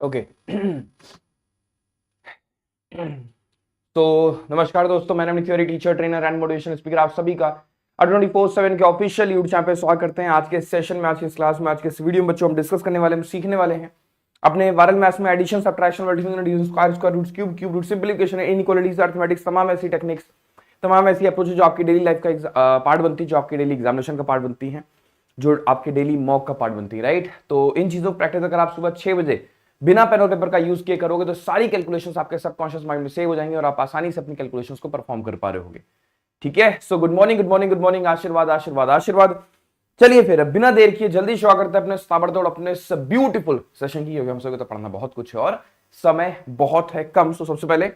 Okay. तो नमस्कार दोस्तों, मैं अपनी theory teacher, trainer and motivation speaker आप सभी का 24/7 के ऑफिशियल यूट्यूब चैनल पे स्वागत करते हैं। आज के इस सेशन में, आज की इस क्लास में, आज के इस वीडियो में बच्चों हम डिस्कस करने वाले हैं, सीखने वाले हैं अपने वायरल मैथ्स में addition, subtraction, multiplication, division, square roots, cube root, simplification, inequalities, arithmetics, तमाम ऐसी टेक्निक्स, तमाम ऐसी अप्रोच जो आपकी डेली लाइफ का पार्ट बनती है, जो आपकी डेली एग्जामिनेशन का पार्ट बनती है, जो आपके डेली मॉक का पार्ट बनती है, राइट। तो इन चीजों को प्रैक्टिस अगर आप सुबह 6 बजे बिना पेन और पेपर का यूज किए करोगे तो सारी कैलकुलेशंस आपके सबकॉन्शियस माइंड में सेव हो जाएंगे और आप आसानी से अपनी कैलकुलेशंस को परफॉर्म कर पा रहे होगे। ठीक है। So good morning, good morning, good morning, आशीर्वाद, आशीर्वाद, आशीर्वाद। चलिए फिर बिना देर किए जल्दी शुरू करते हैं अपने ताबड़तोड़ अपने ब्यूटीफुल सेशन की, क्योंकि हम सबको तो पढ़ना बहुत कुछ है और समय बहुत है कम। तो सबसे पहले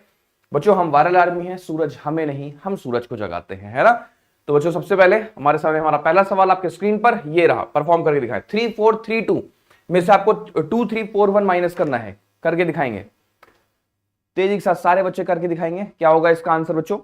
बच्चों, हम वायरल आर्मी हैं, सूरज हमें नहीं, हम सूरज को जगाते हैं, है ना। तो बच्चों सबसे पहले हमारे सामने हमारा पहला सवाल आपके स्क्रीन पर ये रहा, परफॉर्म करके दिखाएं। 3 4 3 2 में से आपको 2 3 4 1 माइनस करना है, करके दिखाएंगे तेजी के साथ, सारे बच्चे करके दिखाएंगे। क्या होगा इसका आंसर बच्चों?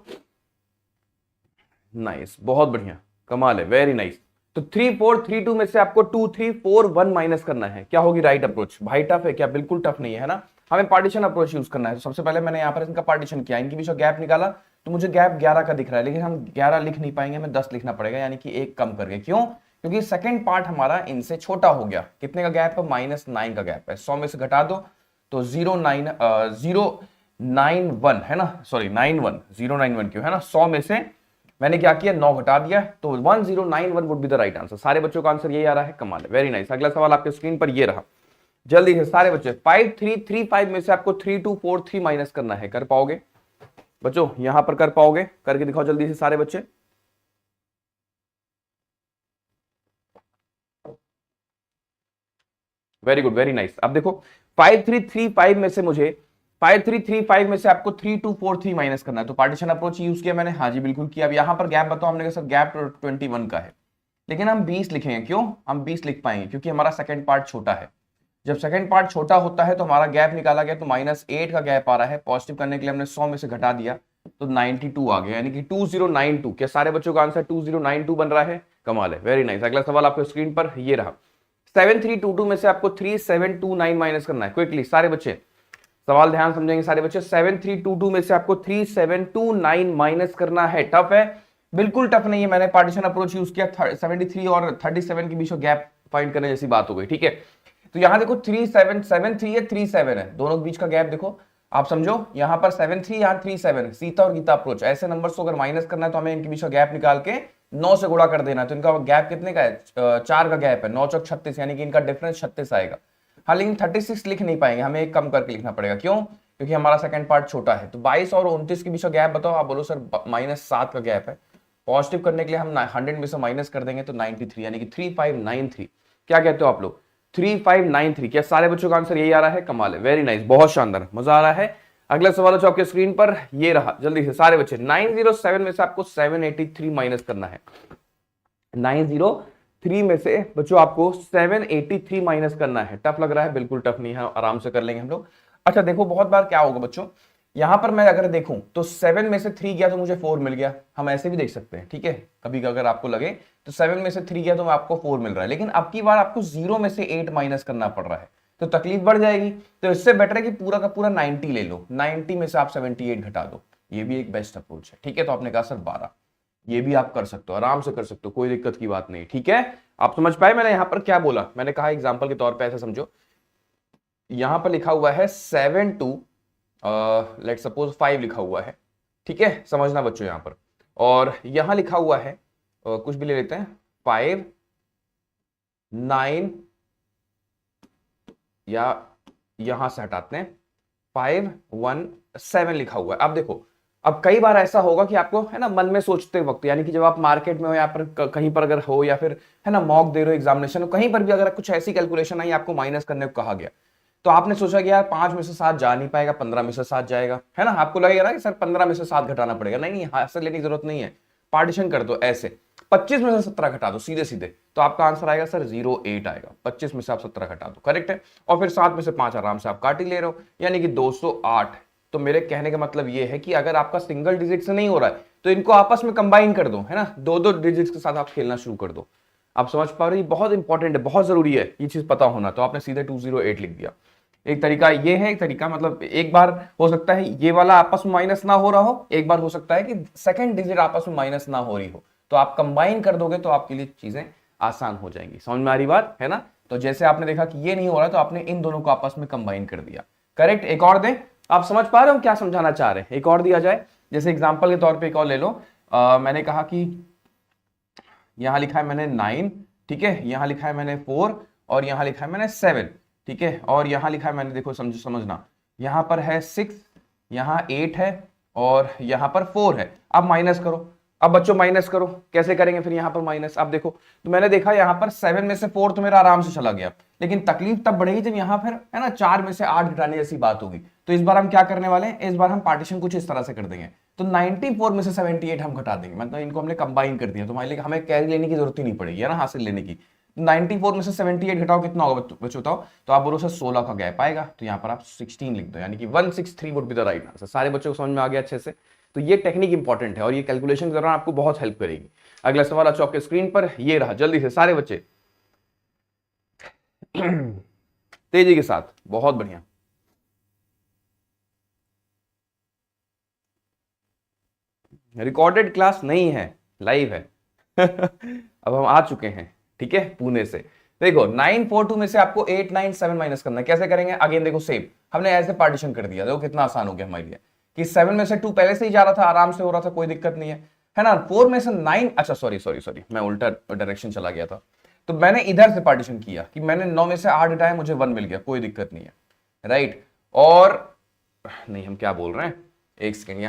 नाइस, बहुत बढ़िया, कमाल है, वेरी नाइस। तो 3 4 3 2 में से आपको 2 3 4 1 माइनस करना है। क्या होगी राइट अप्रोच? भाई टफ है क्या? बिल्कुल टफ नहीं है ना। हमें पार्टीशन अप्रोच यूज करना है। तो सबसे पहले मैंने यहां पर इनका पार्टीशन किया, इनके बीच में गैप निकाला, तो मुझे गैप 11 का दिख रहा है, लेकिन हम 11 लिख नहीं पाएंगे, हमें 10 लिखना पड़ेगा, यानी कि एक कम करके। क्यों? क्योंकि सेकंड पार्ट हमारा इनसे छोटा हो गया। कितने का गैप है? -9 का गैप है। 100 में से घटा दो तो 091 है ना, सॉरी 91, 091 क्यों है ना। 100 में से मैंने क्या किया, 9 घटा दिया, तो 1091 would be the right answer. सारे बच्चों का आंसर यही आ रहा है, कमाल है, वेरी नाइस। अगला सवाल आपके स्क्रीन पर ये रहा, जल्दी से सारे बच्चे। 5 3 3 5 में से आपको 3 2 4 3 माइनस करना है। कर पाओगे बच्चों? यहां पर कर पाओगे? करके दिखाओ जल्दी से सारे बच्चे। Very good, very nice. अब देखो 5 3 3 5 में से मुझे 5 3 3 5 में से आपको 3 2 4 3 माइनस करना है। तो पार्टीशन अप्रोच यूज किया मैंने, हाँ जी बिल्कुल किया। अब यहां पर गैप बताओ, हमने कहा सर गैप 21 का है, लेकिन हम 20 लिखेंगे। क्यों? हम 20 लिख पाएंगे क्योंकि हमारा सेकंड पार्ट छोटा है। जब सेकंड पार्ट छोटा होता है तो हमारा गैप निकाला गया, तो -8 का गैप आ रहा है। पॉजिटिव करने के लिए हमने 100 में से घटा दिया, तो 92 आ गया, यानी कि 2092। क्या सारे बच्चों का आंसर 2092 बन रहा है? कमाल है, वेरी नाइस। अगला सवाल आपके स्क्रीन पर ये रहा, 7322 में से आपको 3729 माइनस करना है। क्विकली सारे बच्चे सवाल ध्यान समझेंगे सारे बच्चे। 7322 में से आपको 3729 माइनस करना है। टफ है? बिल्कुल टफ नहीं है। मैंने पार्टीशन अप्रोच यूज किया, 73 और 37 के बीच में गैप फाइंड करने जैसी बात हो गई। ठीक है, तो यहां देखो 3773 है, 37 है, दोनों के बीच का गैप देखो, आप समझो। यहां पर 73, यहां 37, सीता और गीता अप्रोच। ऐसे नंबर्स को अगर माइनस करना है तो हमें इनके बीच का गैप निकाल के 9 से गुणा कर देना। तो इनका गैप कितने का है? 4 का गैप है, 9 चौक 36, यानी कि इनका डिफरेंस 36 आएगा। हाँ, लेकिन 36 लिख नहीं पाएंगे, हमें एक कम करके लिखना पड़ेगा। क्यों? क्योंकि हमारा सेकंड पार्ट छोटा है। तो 22 और 29 के बीच का गैप बताओ। आप बोलो सर -7 का गैप है। पॉजिटिव करने के लिए हम 100 में से माइनस कर देंगे तो 93, यानी कि 3593। क्या कहते हो आप लोग? 3593। क्या सारे बच्चों का आंसर यही आ रहा है? कमाल है, वेरी नाइस, बहुत शानदार, मजा आ रहा है। अगला सवाल जो आपके स्क्रीन पर ये रहा, जल्दी से सारे बच्चे। 907 में से आपको 783 माइनस करना है। 903 में से बच्चों आपको 783 माइनस करना है। टफ लग रहा है? बिल्कुल टफ नहीं है, आराम से कर लेंगे हम लोग। अच्छा देखो, बहुत बार क्या होगा बच्चों, यहां पर मैं अगर देखूं तो 7 में से 3 गया तो मुझे 4 मिल गया। हम ऐसे भी देख सकते हैं, ठीक है। कभी अगर आपको लगे तो 7 में से 3 गया तो आपको 4 मिल रहा है, लेकिन अब की बार आपको 0 में से 8 माइनस करना पड़ रहा है, तो तकलीफ बढ़ जाएगी। तो इससे बेटर है कि पूरा का पूरा 90 ले लो, 90 में से आप 78 घटा दो, ये भी एक बेस्ट अप्रोच है। ठीक है, तो आपने कहा सर 12, ये भी आप कर सकते हो, आराम से कर सकते हो, कोई दिक्कत की बात नहीं। ठीक है, आप समझ पाए मैंने यहां पर क्या बोला? मैंने कहा एग्जाम्पल के तौर पर ऐसा समझो, यहां पर लिखा हुआ है 7 2 लेट सपोज 5 लिखा हुआ है। ठीक है, समझना बच्चों यहां पर। और यहां लिखा हुआ है कुछ भी ले लेते हैं, 5 9, या यहां से हटाते हैं 5 1 7 लिखा हुआ है। अब देखो, अब कई बार ऐसा होगा कि आपको है ना मन में सोचते वक्त, यानी कि जब आप मार्केट में हो या फिर कहीं पर अगर हो, या फिर है ना मॉक दे रहे हो एग्जामिनेशन, कहीं पर भी अगर कुछ ऐसी कैलकुलेशन आई, आपको माइनस करने को कहा गया, तो आपने सोचा कि यार 5 में से 7 जा नहीं पाएगा, 15 में से 7 जाएगा, है ना। आपको लगेगा ना कि सर 15 में से 7 घटाना पड़ेगा। नहीं नहीं, हाथ से लेने की जरूरत नहीं है, पार्टीशन कर दो ऐसे। 25 में से 17 घटा दो सीधे सीधे, तो आपका आंसर आएगा सर 08 आएगा। 25 में से आप 17 घटा दो, करेक्ट है। और फिर 7 में से 5 आराम से आप काट ही ले रहे हो, यानी कि 208। तो मेरे कहने का मतलब ये है कि अगर आपका सिंगल डिजिट से नहीं हो रहा है तो इनको आपस में कंबाइन कर दो, है ना, दो दो डिजिट्स के साथ आप खेलना शुरू कर दो। आप समझ पा रहे हो? ये बहुत इंपॉर्टेंट है, बहुत जरूरी है ये चीज पता होना। तो आपने सीधे 208 लिख दिया। एक तरीका ये है, एक तरीका मतलब एक बार हो सकता है ये वाला आपस में माइनस ना हो रहा हो, एक बार हो सकता है कि सेकंड डिजिट आपस में माइनस ना हो रही हो, तो आप कंबाइन कर दोगे तो आपके लिए चीजें आसान हो जाएंगी। समझ में आ रही बात है ना? तो जैसे आपने देखा कि ये नहीं हो रहा तो आपने इन दोनों को आपस में कंबाइन कर दिया। करेक्ट। एक और दें, आप समझ पा रहे हो क्या समझाना चाह रहे हैं? एक और दिया जाए, जैसे एग्जाम्पल के तौर पर एक और ले लो। मैंने कहा कि यहां लिखा है मैंने 9, ठीक है, यहां लिखा है मैंने 4 और यहां लिखा है मैंने 7, ठीक है, और यहां लिखा है मैंने, देखो समझना, यहां पर है 6, यहां 8 है और यहां पर 4 है। अब माइनस करो। अब बच्चों माइनस करो, कैसे करेंगे फिर यहां पर माइनस? अब देखो, तो मैंने देखा यहां पर 7 में से 4 तो मेरा आराम से चला गया, लेकिन तकलीफ तब बढ़ेगी जब यहां फिर है ना 4 में से 8 घटाने जैसी बात होगी। तो इस बार हम क्या करने वाले हैं, इस बार हम पार्टीशन कुछ इस तरह से कर देंगे, तो 94 में से 78 हम घटा देंगे, मतलब इनको हमने कंबाइन कर दिया, तो हमें कैरी लेने की जरूरत ही नहीं पड़ेगी, है ना, हासिल लेने की। 94 में से 78 घटाओ, कितना होगा बच्चों बताओ? तो आप बोलो सर 16 का गैप आएगा, तो यहाँ पर आप 16 लिख दो, यानी कि 163 would be the right answer. सारे बच्चों को समझ में आ गया अच्छे से? तो ये टेक्निक इंपॉर्टेंट है और ये कैलकुलेशन के दौरान आपको बहुत हेल्प करेगी। अगला सवाल अच्छो आपके स्क्रीन पर, ये रहा, जल्दी से सारे बच्चे तेजी के साथ, बहुत बढ़िया। रिकॉर्डेड क्लास नहीं है, लाइव है। अब हम आ चुके हैं, ठीक है, पुणे से। देखो 942 में से आपको 897 माइनस करना है, कैसे करेंगे? अगेन देखो सेम, हमने ऐसे पार्टीशन कर दिया, देखो कितना आसान हो गया हमारे लिए, कि 7 में से 2 पहले से ही जा रहा था, आराम से हो रहा था, कोई दिक्कत नहीं है ना। 4 में से 9, अच्छा सॉरी मैं उल्टा डायरेक्शन चला गया था, तो मैंने इधर से पार्टीशन किया कि मैंने 9 में से 8 घटाया, मुझे 1 मिल गया, कोई दिक्कत नहीं है, राइट। और नहीं, हम क्या बोल रहे हैं, एक सेकेंड,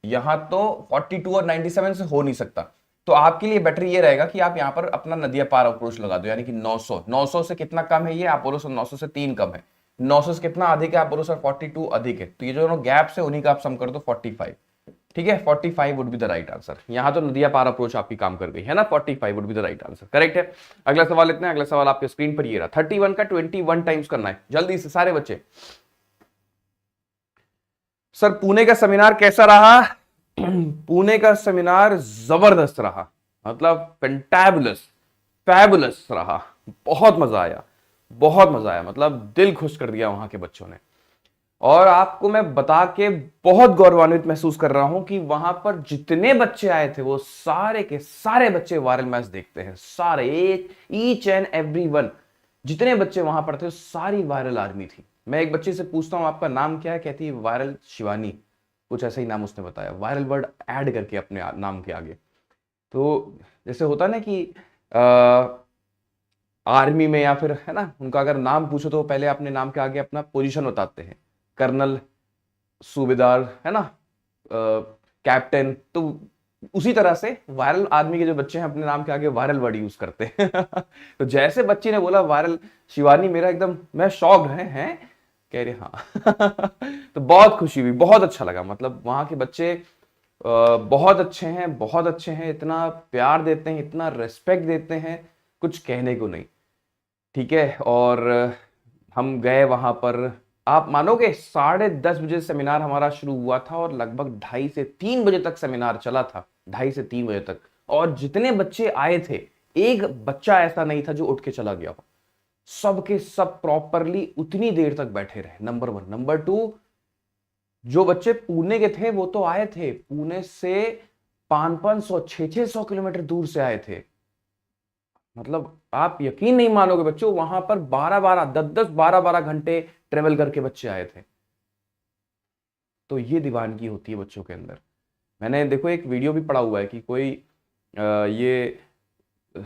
यहां तो 42 और 97 से हो नहीं सकता, तो आपके लिए बेटर ये रहेगा कि आप यहां पर अपना नदिया पार अप्रोच लगा दो, यानी कि 900 से कितना कम है ये? आप बोलो सर 900 से 3 कम है। 900 से कितना अधिक है? आप बोलो सर 42 अधिक है। तो ये जो गैप से उन्हीं का आप सम कर दो 45, ठीक है, 45 would be the right answer. यहां तो नदिया पार अप्रोच आपकी काम कर गई है ना, 45 would be the right answer, correct है। अगला सवाल इतना, अगला सवाल आपके स्क्रीन पर ये रहा, 31 का 21 टाइम्स करना है, जल्दी से सारे बच्चे। सर पुणे का सेमिनार कैसा रहा? पुणे का सेमिनार जबरदस्त रहा, मतलब फैबुलस रहा, बहुत मजा आया, बहुत मजा आया, मतलब दिल खुश कर दिया वहां के बच्चों ने। और आपको मैं बता के बहुत गौरवान्वित महसूस कर रहा हूं कि वहां पर जितने बच्चे आए थे वो सारे के सारे बच्चे वायरल मैच देखते हैं, सारे, ईच एंड एवरी वन, जितने बच्चे वहां पर थे सारी वायरल आर्मी थी। मैं एक बच्चे से पूछता हूं आपका नाम क्या है, कहती है वायरल शिवानी, कुछ ऐसा ही नाम उसने बताया, वायरल वर्ड ऐड करके अपने नाम के आगे। तो जैसे होता ना कि आर्मी में या फिर है ना, उनका अगर नाम पूछो तो पहले अपने नाम के आगे अपना पोजीशन बताते हैं, कर्नल, सूबेदार, है ना, कैप्टन। तो उसी तरह से वायरल आर्मी के जो बच्चे हैं अपने नाम के आगे वायरल वर्ड यूज करते हैं। तो जैसे बच्ची ने बोला वायरल शिवानी, मेरा एकदम, मैं शॉक्ड हैं, कह रहे हाँ। तो बहुत खुशी हुई, बहुत अच्छा लगा, मतलब वहां के बच्चे बहुत अच्छे हैं, बहुत अच्छे हैं, इतना प्यार देते हैं, इतना रेस्पेक्ट देते हैं, कुछ कहने को नहीं, ठीक है। और हम गए वहां पर, आप मानोगे 10:30 बजे सेमिनार हमारा शुरू हुआ था और लगभग 2:30 से 3 बजे तक सेमिनार चला था, 2:30 से 3 बजे तक। और जितने बच्चे आए थे, एक बच्चा ऐसा नहीं था जो उठ के चला गया हो, सबके सब प्रॉपरली उतनी देर तक बैठे रहे, नंबर 1। नंबर 2, जो बच्चे पुणे के थे वो तो आए थे, पुणे से 500-500, 600-600 किलोमीटर दूर से आए थे, मतलब आप यकीन नहीं मानोगे बच्चों, वहां पर 12-12, 10-10, 12-12 घंटे ट्रेवल करके बच्चे आए थे। तो ये दीवानगी होती है बच्चों के अंदर। मैंने देखो एक वीडियो भी पढ़ा हुआ है कि कोई ये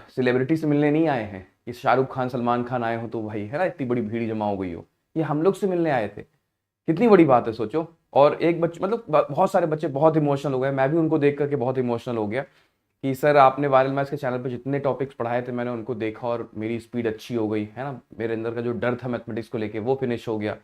सेलिब्रिटी से मिलने नहीं आए हैं कि शाहरुख खान, सलमान खान आए हो तो भाई है ना इतनी बड़ी भीड़ जमा हो गई हो, ये हम लोग से मिलने आए थे, कितनी बड़ी बात है सोचो। और एक बच्चे, मतलब बहुत सारे बच्चे बहुत इमोशनल हो गए, मैं भी उनको देख करके बहुत इमोशनल हो गया कि सर आपने वायरल मैथ्स के चैनल पे जितने टॉपिक्स पढ़ाए थे मैंने उनको देखा और मेरी स्पीड अच्छी हो गई है ना, मेरे अंदर का जो डर था मैथमेटिक्स को लेके वो फिनिश हो गया,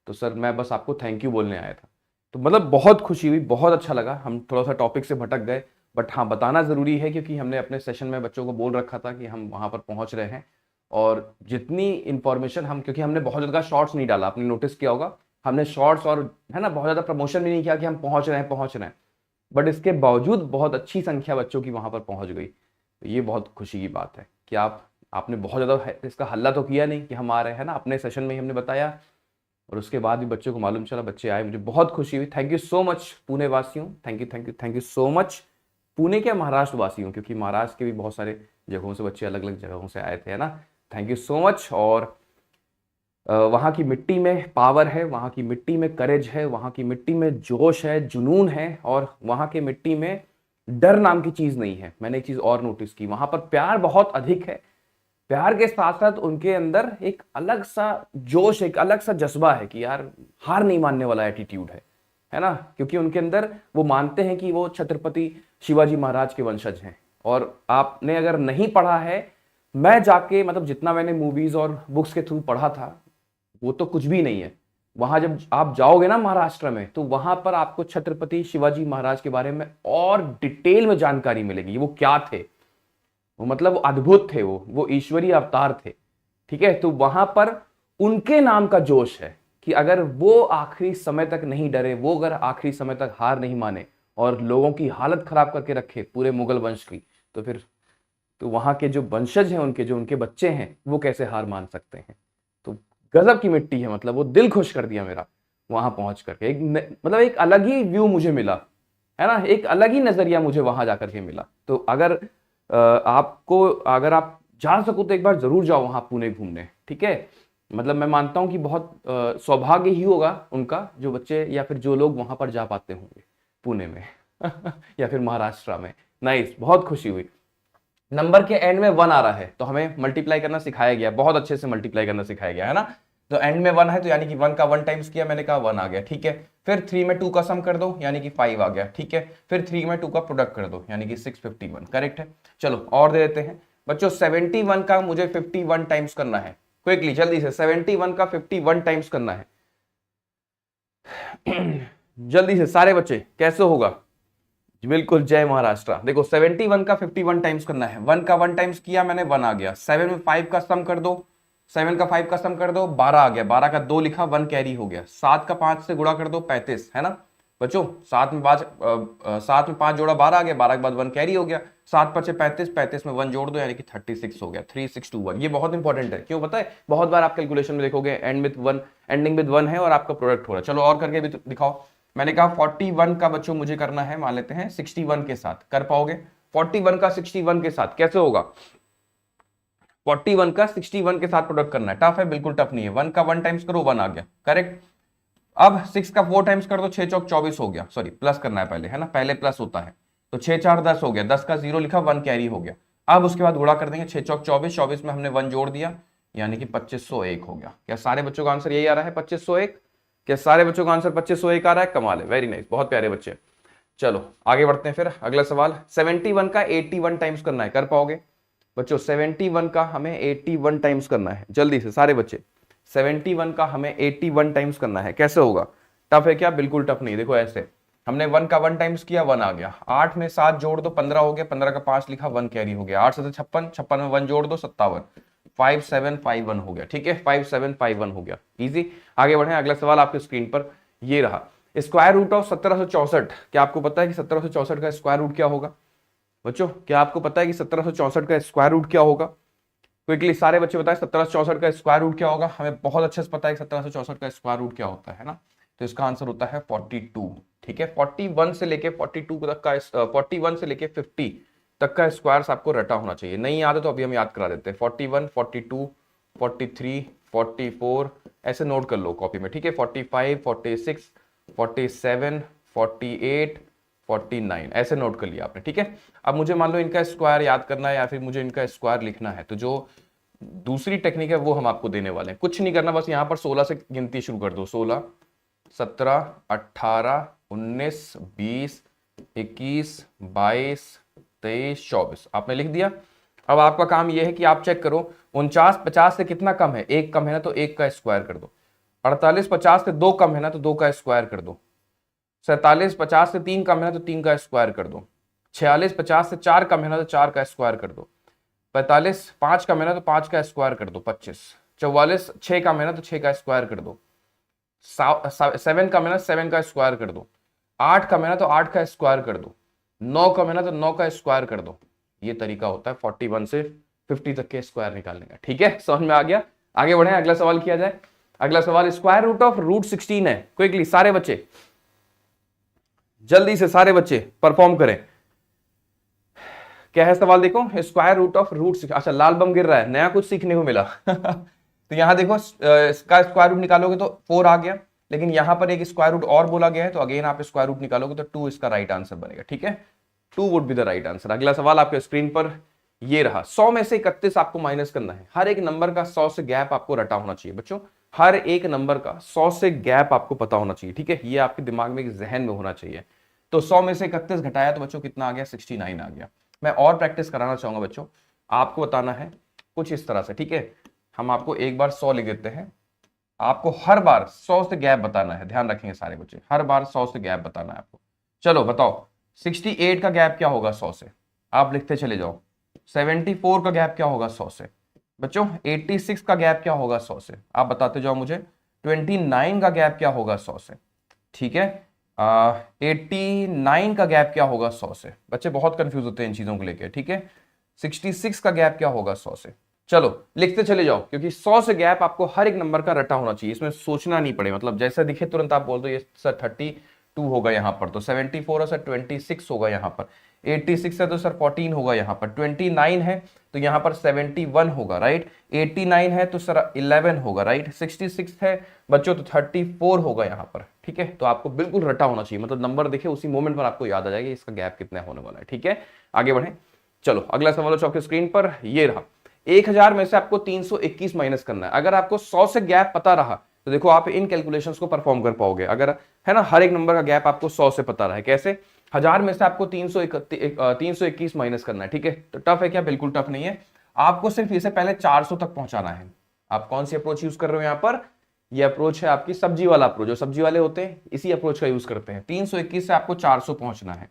तो सर मैं बस आपको थैंक यू बोलने आया था। तो मतलब बहुत खुशी हुई, बहुत अच्छा लगा। हम थोड़ा सा टॉपिक से भटक गए, बट हाँ बताना ज़रूरी है क्योंकि हमने अपने सेशन में बच्चों को बोल रखा था कि हम वहाँ पर पहुँच रहे हैं, और जितनी इंफॉर्मेशन हम, क्योंकि हमने बहुत ज़्यादा शॉर्ट्स नहीं डाला, आपने नोटिस किया होगा, हमने शॉर्ट्स और है ना बहुत ज़्यादा प्रमोशन भी नहीं किया कि हम पहुँच रहे हैं, बट इसके बावजूद बहुत अच्छी संख्या बच्चों की वहाँ पर पहुँच गई। तो ये बहुत खुशी की बात है कि आपने बहुत ज़्यादा इसका हल्ला तो किया नहीं कि हम आ रहे हैं ना, अपने सेशन में ही हमने बताया और उसके बाद भी बच्चों को मालूम चला, बच्चे आए, मुझे बहुत खुशी हुई। Thank you so much Pune वासियों, thank you thank you thank you so much. Pune के महाराष्ट्र वासियों, क्योंकि महाराष्ट्र के भी बहुत सारे जगहों से बच्चे अलग अलग जगहों से आए थे, है ना। Thank you so much. और वहाँ की मिट्टी में पावर है, वहाँ की मिट्टी में करेज है, वहाँ की मिट्टी में जोश है, जुनून है, और वहाँ की मिट्टी में डर नाम की चीज नहीं है। मैंने एक चीज और नोटिस की, वहां पर प्यार बहुत अधिक है। प्यार के साथ साथ उनके अंदर एक अलग सा जोश, एक अलग सा जज्बा है कि यार हार नहीं मानने वाला एटीट्यूड है ना। क्योंकि उनके अंदर वो मानते हैं कि वो छत्रपति शिवाजी महाराज के वंशज हैं। और आपने अगर नहीं पढ़ा है, मैं जाके मतलब जितना मैंने मूवीज और बुक्स के थ्रू पढ़ा था, वो तो कुछ भी नहीं है। वहां जब आप जाओगे ना महाराष्ट्र में, तो वहां पर आपको छत्रपति शिवाजी महाराज के बारे में और डिटेल में जानकारी मिलेगी। वो क्या थे, वो मतलब अद्भुत थे, वो ईश्वरीय अवतार थे। ठीक है, तो वहां पर उनके नाम का जोश है कि अगर वो आखिरी समय तक नहीं डरे, वो अगर आखिरी समय तक हार नहीं माने और लोगों की हालत खराब करके रखे पूरे मुगल वंश की, तो फिर तो वहां के जो वंशज हैं उनके, जो उनके बच्चे हैं, वो कैसे हार मान सकते हैं। तो गजब की मिट्टी है, मतलब वो दिल खुश कर दिया मेरा वहां पहुंच करके। मतलब एक अलग ही व्यू मुझे मिला, है ना, एक अलग ही नजरिया मुझे वहां जाकर के मिला। तो अगर अगर आप जा सको तो एक बार जरूर जाओ वहां पुणे घूमने। ठीक है, मतलब मैं मानता हूं कि बहुत सौभाग्य ही होगा उनका, जो बच्चे या फिर जो लोग वहां पर जा पाते होंगे पुणे में या फिर महाराष्ट्र में। नाइस, बहुत खुशी हुई। नंबर के एंड में 1 आ रहा है, तो हमें मल्टीप्लाई करना सिखाया गया, बहुत अच्छे से मल्टीप्लाई करना सिखाया गया, है ना। तो एंड में 1 है, तो यानी कि 1 का 1 टाइम्स किया, मैंने कहा 1 आ गया। ठीक है, फिर 3 में 2 का सम कर दो, यानी कि 5 आ गया। ठीक है, फिर 3 में 2 का प्रोडक्ट कर दो, यानी कि 651। करेक्ट है। चलो और दे देते हैं बच्चों। 71 का मुझे 51 टाइम्स करना है, क्विकली जल्दी से। 71 का 51 टाइम्स करना है जल्दी से सारे बच्चे, कैसे होगा। बिल्कुल, जय महाराष्ट्र। देखो 71 का 51 टाइम्स करना है। 1 का 1 टाइम्स किया मैंने, 1 आ गया। 7 में 5 का सम कर दो, 7 का 5 का सम कर दो, 12 आ गया। 12 का 2 लिखा, 1 कैरी हो गया। 7 का 5 से गुणा कर दो, 35, है ना बच्चों। 7 में 5 जोड़ा 12 आ गया, 12 के बाद 1 कैरी हो गया। 7 5 35, 35 में 1 जोड़ दो, यानी कि 36 हो गया। 3621, ये बहुत इंपॉर्टेंट है। क्यों पता है, बहुत बार आप कैलकुलेशन में देखोगे एंडिंग विद 1 है और आपका प्रोडक्ट हो रहा है। चलो और करके भी तो दिखाओ। मैंने कहा 41 का बच्चों मुझे करना है, मान लेते हैं 61 के साथ। कर पाओगे 41 का 61 के साथ, कैसे होगा। 41 का 61 के साथ प्रोडक्ट करना है। टफ है, बिल्कुल टफ नहीं है। 1 का 1 टाइम्स करो, 1 आ गया। करेक्ट। अब 6 का 4 टाइम्स कर दो, 6 चौक 24 हो गया। सॉरी, प्लस करना है पहले, है ना, पहले प्लस होता है। तो 6 4 10 हो गया। 10 का 0 लिखा, 1 कैरी हो गया। अब उसके बाद गुणा कर देंगे, 6 चौक 24, 24 में हमने 1 जोड़ दिया, यानी कि 2501 हो गया। क्या सारे बच्चों का आंसर यही आ रहा है, 2501? क्या सारे बच्चों का आंसर 2501 आ रहा है? कमाल है, वेरी नाइस, बहुत प्यारे बच्चे। चलो आगे बढ़ते हैं फिर। अगला सवाल, 71 का 81 टाइम्स करना है। कर पाओगे बच्चों? 71 का हमें 81 टाइम्स करना है, जल्दी से सारे बच्चे। 71 का हमें 81 टाइम्स करना है, कैसे होगा। टफ है क्या? बिल्कुल टफ नहीं। देखो ऐसे, हमने 1 का 1 टाइम्स किया, 1 आ गया। 8 में 7 जोड़ दो, 15 हो गया। 15 का 5 लिखा, 1 कैरी हो गया। 8 से 56, 56 में 1 जोड़ दो, 57। 5751 हो गया। ठीक है, 5751 हो गया। इजी। आगे बढ़े, अगला सवाल आपके स्क्रीन पर ये रहा। स्क्वायर रूट ऑफ 1764, क्या आपको पता है कि 1764 का स्क्वायर रूट क्या होगा बच्चों? क्या आपको पता है कि 1764 का स्क्वायर रूट क्या होगा? क्विकली सारे बच्चे बताएं, 1764 का स्क्वायर रूट क्या होगा। हमें बहुत अच्छे से पता है कि 1764 का स्क्वायर रूट क्या होता है ना। तो इसका आंसर होता है 42। ठीक है, 41 से लेके 42 तक का 41 से लेके 50 तक का स्क्वायर्स आपको रटा होना चाहिए। नहीं याद है तो अभी हम याद करा देते हैं। 41, 42, 43, 44 ऐसे नोट कर लो कॉपी में। ठीक है, 45, 46, 47, 48, 49 ऐसे नोट कर लिया आपने। ठीक है, अब मुझे मान लो इनका स्क्वायर याद करना है या फिर मुझे इनका स्क्वायर लिखना है, तो जो दूसरी टेक्निक है वो हम आपको देने वाले हैं। कुछ नहीं करना, बस यहां पर 16 से गिनती शुरू कर दो। 16, 17, 18, 19, 20, 21, 22, 23, 24 आपने लिख दिया। अब आपका काम यह है कि आप चेक करो 49 50 से कितना कम है। 1 कम है ना, तो 1 का स्क्वायर कर दो। 48 50 से 2 कम है ना, तो 2 का स्क्वायर कर दो। 47 50 से 3 कम है ना, तो 3 का स्क्वायर कर दो। 46 50 से 4 कम है ना, तो 4 का स्क्वायर कर दो। 45 5 कम है ना, तो 5 का स्क्वायर कर दो। 25 44 6 कम है ना, तो 6 का स्क्वायर कर दो। 7 कम है ना, 7 का स्क्वायर कर दो। 8 कम है ना, तो 8 का स्क्वायर कर दो। 9 कम है ना, तो 9 का स्क्वायर कर दो। ये तरीका होता है 41 से 50 तक के स्क्वायर निकालने का। ठीक है, समझ में आ गया? आगे बढ़े, अगला सवाल किया जाए। अगला सवाल, स्क्वायर रूट ऑफ रूट 16 है। क्विकली सारे बच्चे, जल्दी से सारे बच्चे परफॉर्म करें। क्या है सवाल, देखो स्क्वायर रूट ऑफ रूट, अच्छा लाल बम गिर रहा है, नया कुछ सीखने को मिला तो यहां देखो इसका स्क्वायर रूट निकालोगे तो 4 आ गया, लेकिन यहां पर एक स्क्वायर रूट और बोला गया है, तो अगेन आप स्क्वायर रूट निकालोगे तो 2 इसका राइट आंसर बनेगा। ठीक है, 2 would be the right answer. अगला सवाल आपके स्क्रीन पर ये रहा, 100 में से 31 आपको माइनस करना है। हर एक नंबर का 100 से गैप आपको रटा होना चाहिए बच्चों, हर एक नंबर का 100 से गैप आपको पता होना चाहिए। ठीक है, ये आपके दिमाग में, जहन में होना चाहिए। तो 100 में से 31 घटाया तो बच्चों कितना आ गया, 69 आ गया। मैं और प्रैक्टिस कराना चाहूंगा बच्चों, आपको बताना है कुछ इस तरह से। ठीक है, हम आपको एक बार 100 लिख देते हैं, आपको हर बार 100 से गैप बताना है, ध्यान रखेंगे सारे बच्चे, हर बार 100 से गैप बताना है आपको। चलो बताओ, 68 का गैप क्या होगा 100 से, आप लिखते चले जाओ। 74 का गैप क्या होगा 100 से बच्चों। 86 का गैप क्या होगा 100 से, आप बताते जाओ मुझे। 29 का गैप क्या होगा 100 से। ठीक है, 89 का गैप क्या होगा 100 से। बच्चे बहुत कंफ्यूज होते हैं इन चीजों को लेकर। ठीक है, 66 का गैप क्या होगा 100 से। चलो लिखते चले जाओ, क्योंकि 100 से गैप आपको हर एक नंबर का रटा होना चाहिए, इसमें सोचना नहीं पड़े, मतलब जैसा दिखे तुरंत आप बोल दो ये सर 32 होगा यहाँ पर, तो 74 है सर 26 होगा यहाँ पर, 86 है तो सर 14 होगा यहाँ पर, 29 है तो यहाँ पर 71 होगा राइट, 89 है तो सर 11 होगा राइट, 66 है बच्चों तो 34 होगा यहाँ पर। ठीक है, तो आपको बिल्कुल रटा होना चाहिए, मतलब नंबर देखे उसी मोमेंट पर आपको याद आ जाएगा इसका गैप कितना होने वाला है। ठीक है, आगे बढ़े। चलो अगला सवाल चौके स्क्रीन पर ये रहा, 1000 में से आपको 321 माइनस करना है। अगर आपको 100 से गैप पता रहा तो देखो आप इन कैलकुलेशंस को परफॉर्म कर पाओगे, अगर है ना हर एक नंबर का गैप आपको 100 से पता रहा है। कैसे, 1000 में से आपको 321 माइनस करना है। ठीक है, तो टफ है क्या, बिल्कुल टफ नहीं है, आपको सिर्फ इसे पहले 400 तक पहुंचाना है। आप कौन सी अप्रोच यूज कर रहे हो यहाँ पर, ये अप्रोच है आपकी सब्जी वाला अप्रोच, जो सब्जी वाले होते हैं इसी अप्रोच का यूज करते हैं। 321 से आपको 400 पहुंचना है।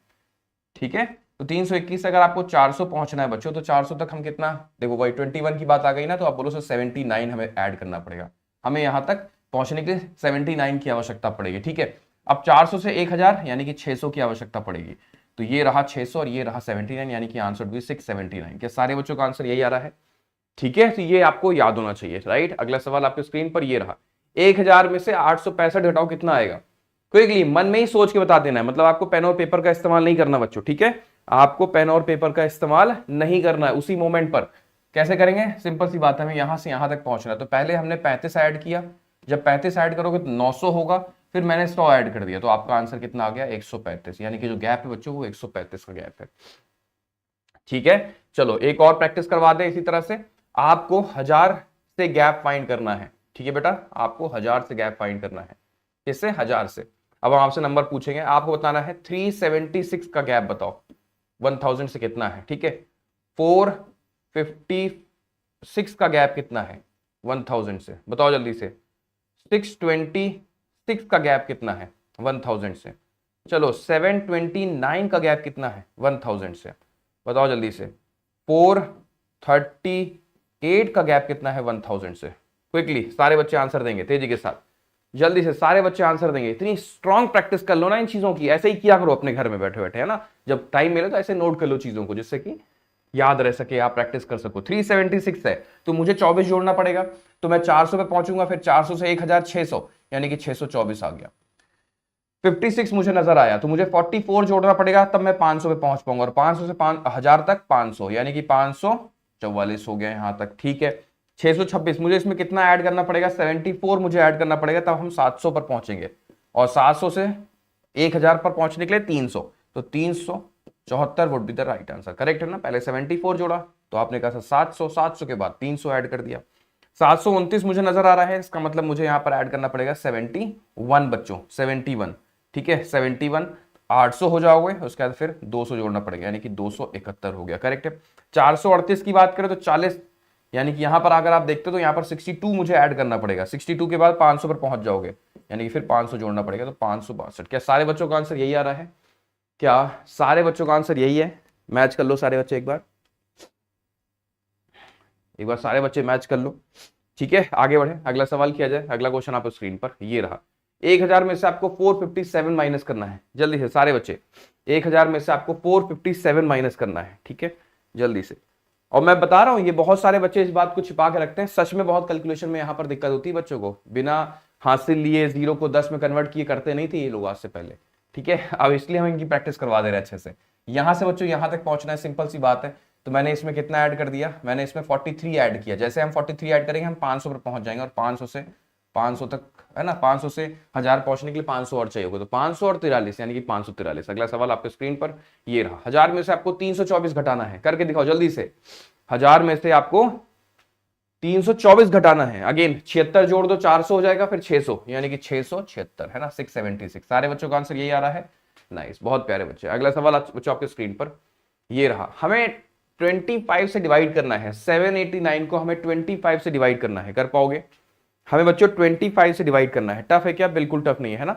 ठीक है, तो 321 से अगर आपको 400 पहुंचना है बच्चों, तो 400 तक हम कितना, देखो वही 21 की बात आ गई ना, तो आप बोलो सर 79 हमें ऐड करना पड़ेगा, हमें यहां तक पहुंचने के लिए 79 की आवश्यकता पड़ेगी। ठीक है, अब 400 से 1000 यानी कि 600 की आवश्यकता पड़ेगी, तो ये रहा 600 और ये रहा 79, यानी कि आंसर भी 679। क्या सारे बच्चों का आंसर यही आ रहा है। ठीक है, तो ये आपको याद होना चाहिए राइट। अगला सवाल आपके स्क्रीन पर ये रहा, 1000 में से 865 घटाओ कितना आएगा। क्विकली मन में ही सोच के बता देना है, मतलब आपको पेन और पेपर का इस्तेमाल नहीं करना बच्चों। ठीक है, आपको पेन और पेपर का इस्तेमाल नहीं करना है उसी मोमेंट पर। कैसे करेंगे, सिंपल सी बात है, हमें यहां से यहां तक पहुंचना है। तो पहले हमने 35 ऐड किया, जब 35 ऐड करोगे तो 900 होगा, फिर मैंने 100 ऐड कर दिया, तो आपका आंसर कितना आ गया 135, यानी कि जो गैप है बच्चों वो 135 का गैप है। ठीक है, चलो एक और प्रैक्टिस करवा दें इसी तरह से। आपको 1000 से गैप फाइंड करना है। ठीक है बेटा, आपको 1000 से गैप फाइंड करना है। किससे, 1000 से। अब हम आपसे नंबर पूछेंगे, आपको बताना है 376 का गैप बताओ 1000 से कितना है। ठीक है, 456 का गैप कितना है 1000 से, बताओ जल्दी से। 626 का गैप कितना है 1000 से। चलो 729 का गैप कितना है 1000 से, बताओ जल्दी से। 438 का गैप कितना है 1000 से। क्विकली सारे बच्चे आंसर देंगे तेजी के साथ, जल्दी से सारे बच्चे आंसर देंगे। इतनी स्ट्रॉन्ग प्रैक्टिस कर लो ना इन चीजों की, ऐसे ही किया करो अपने घर में बैठे बैठे, है ना, जब टाइम मिले तो ऐसे नोट कर लो चीजों को, जिससे कि याद रह सके, आप प्रैक्टिस कर सको। 376 है तो मुझे 24 जोड़ना पड़ेगा, तो मैं 400 पे पहुंचूंगा, फिर 400 से 1600 यानी कि 624 आ गया। 56 मुझे नजर आया तो मुझे 44 जोड़ना पड़ेगा, तब मैं 500 पे पहुंच पाऊंगा, और 500 से 1000 तक 500 यानी कि 544 हो गया यहां तक। ठीक है, 626 मुझे इसमें कितना ऐड करना पड़ेगा, 74 मुझे ऐड करना पड़ेगा, तब हम 700 पर पहुंचेंगे, और 700 से 1000 पर पहुंचने के लिए 300, तो 374 would be the right answer. Correct है ना, पहले 74 जोड़ा तो आपने कहा 700, 700 के बाद 300 ऐड कर दिया। 729 मुझे नजर आ रहा है, इसका मतलब मुझे यहां पर ऐड करना पड़ेगा 71 बच्चों, 71। ठीक है, 71 800 हो जाओगे, उसके बाद फिर 200 जोड़ना पड़ेगा, यानी कि 271 हो गया। करेक्ट है। 438 की बात करें तो 40, यानी कि यहां पर अगर आप देखते हो तो यहां पर 62 मुझे ऐड करना पड़ेगा, 62 के बाद 500 पर पहुंच जाओगे, यानी कि फिर 500 जोड़ना पड़ेगा, तो 562। क्या सारे बच्चों का आंसर यही आ रहा है, क्या सारे बच्चों का आंसर यही है। मैच कर लो सारे बच्चे एक बार सारे बच्चे मैच कर लो। ठीक है, आगे बढ़े, अगला सवाल किया जाए। अगला क्वेश्चन आप स्क्रीन पर ये रहा, 1000 में से आपको 457 माइनस करना है। जल्दी से सारे बच्चे, 1000 में से आपको 457 माइनस करना है। ठीक है, जल्दी से, और मैं बता रहा हूं ये बहुत सारे बच्चे इस बात को छिपा के रखते हैं, सच में बहुत कैलकुलेशन में यहां पर दिक्कत होती है बच्चों को, बिना हासिल लिए 0 को 10 में कन्वर्ट किए करते नहीं थे ये लोग आज से पहले, ठीक है। अब इसलिए हम इनकी प्रैक्टिस करवा दे रहे हैं अच्छे से। यहां से बच्चों यहां तक पहुंचना है, सिंपल सी बात है। तो मैंने इसमें कितना ऐड कर दिया, मैंने इसमें 43 ऐड किया। जैसे हम 43 ऐड करेंगे हम 500 पर पहुंच जाएंगे, और 500 से 500 तक है ना, 500 से 1000 पहुंचने के लिए 500 और चाहिए होगा, तो 500 और 43 यानी कि 543। अगला सवाल आपके स्क्रीन पर ये रहा। 1000 में से आपको 324 घटाना है, करके दिखाओ जल्दी से। 1000 में से आपको 324 घटाना है। अगेन 76 जोड़ दो 400 हो जाएगा, फिर 600 यानी कि 676 है ना, 676। सारे बच्चों का आंसर यही आ रहा है। नाइस, बहुत प्यारे बच्चे। अगला सवाल बच्चों आपके स्क्रीन पर ये रहा। हमें 25 से डिवाइड करना है, 789 को हमें 25 से डिवाइड करना है। कर पाओगे? हमें बच्चों 25 से डिवाइड करना है। टफ है क्या? बिल्कुल टफ नहीं है ना।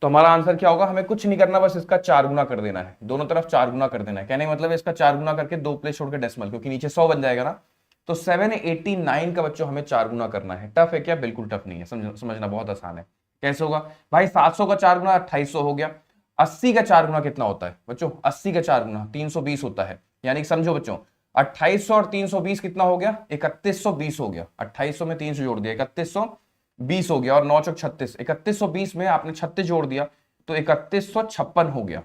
तो हमारा आंसर क्या होगा, हमें कुछ नहीं करना, बस इसका 4 गुना कर देना है, दोनों तरफ 4 गुना कर देना है। कहने का मतलब है इसका 4 गुना करके 2 प्लेस छोड़ के डेसिमल, क्योंकि नीचे 100 बन जाएगा ना। तो 789 का बच्चों हमें 4 गुना करना है। टफ है क्या? बिल्कुल टफ नहीं है, समझना बहुत आसान है। कैसे होगा भाई? 700 का 4 गुना 2800 हो गया। 80 का 4 गुना कितना होता है बच्चों? 80 का 4 गुना 320 होता है। यानी कि समझो बच्चों 2800 और 320 कितना हो गया? 3120 हो गया। 2800 में 300 जोड़ दिया 3120 हो गया, और 9 चौक 36, 3120 में आपने 36 जोड़ दिया तो 3156 हो गया,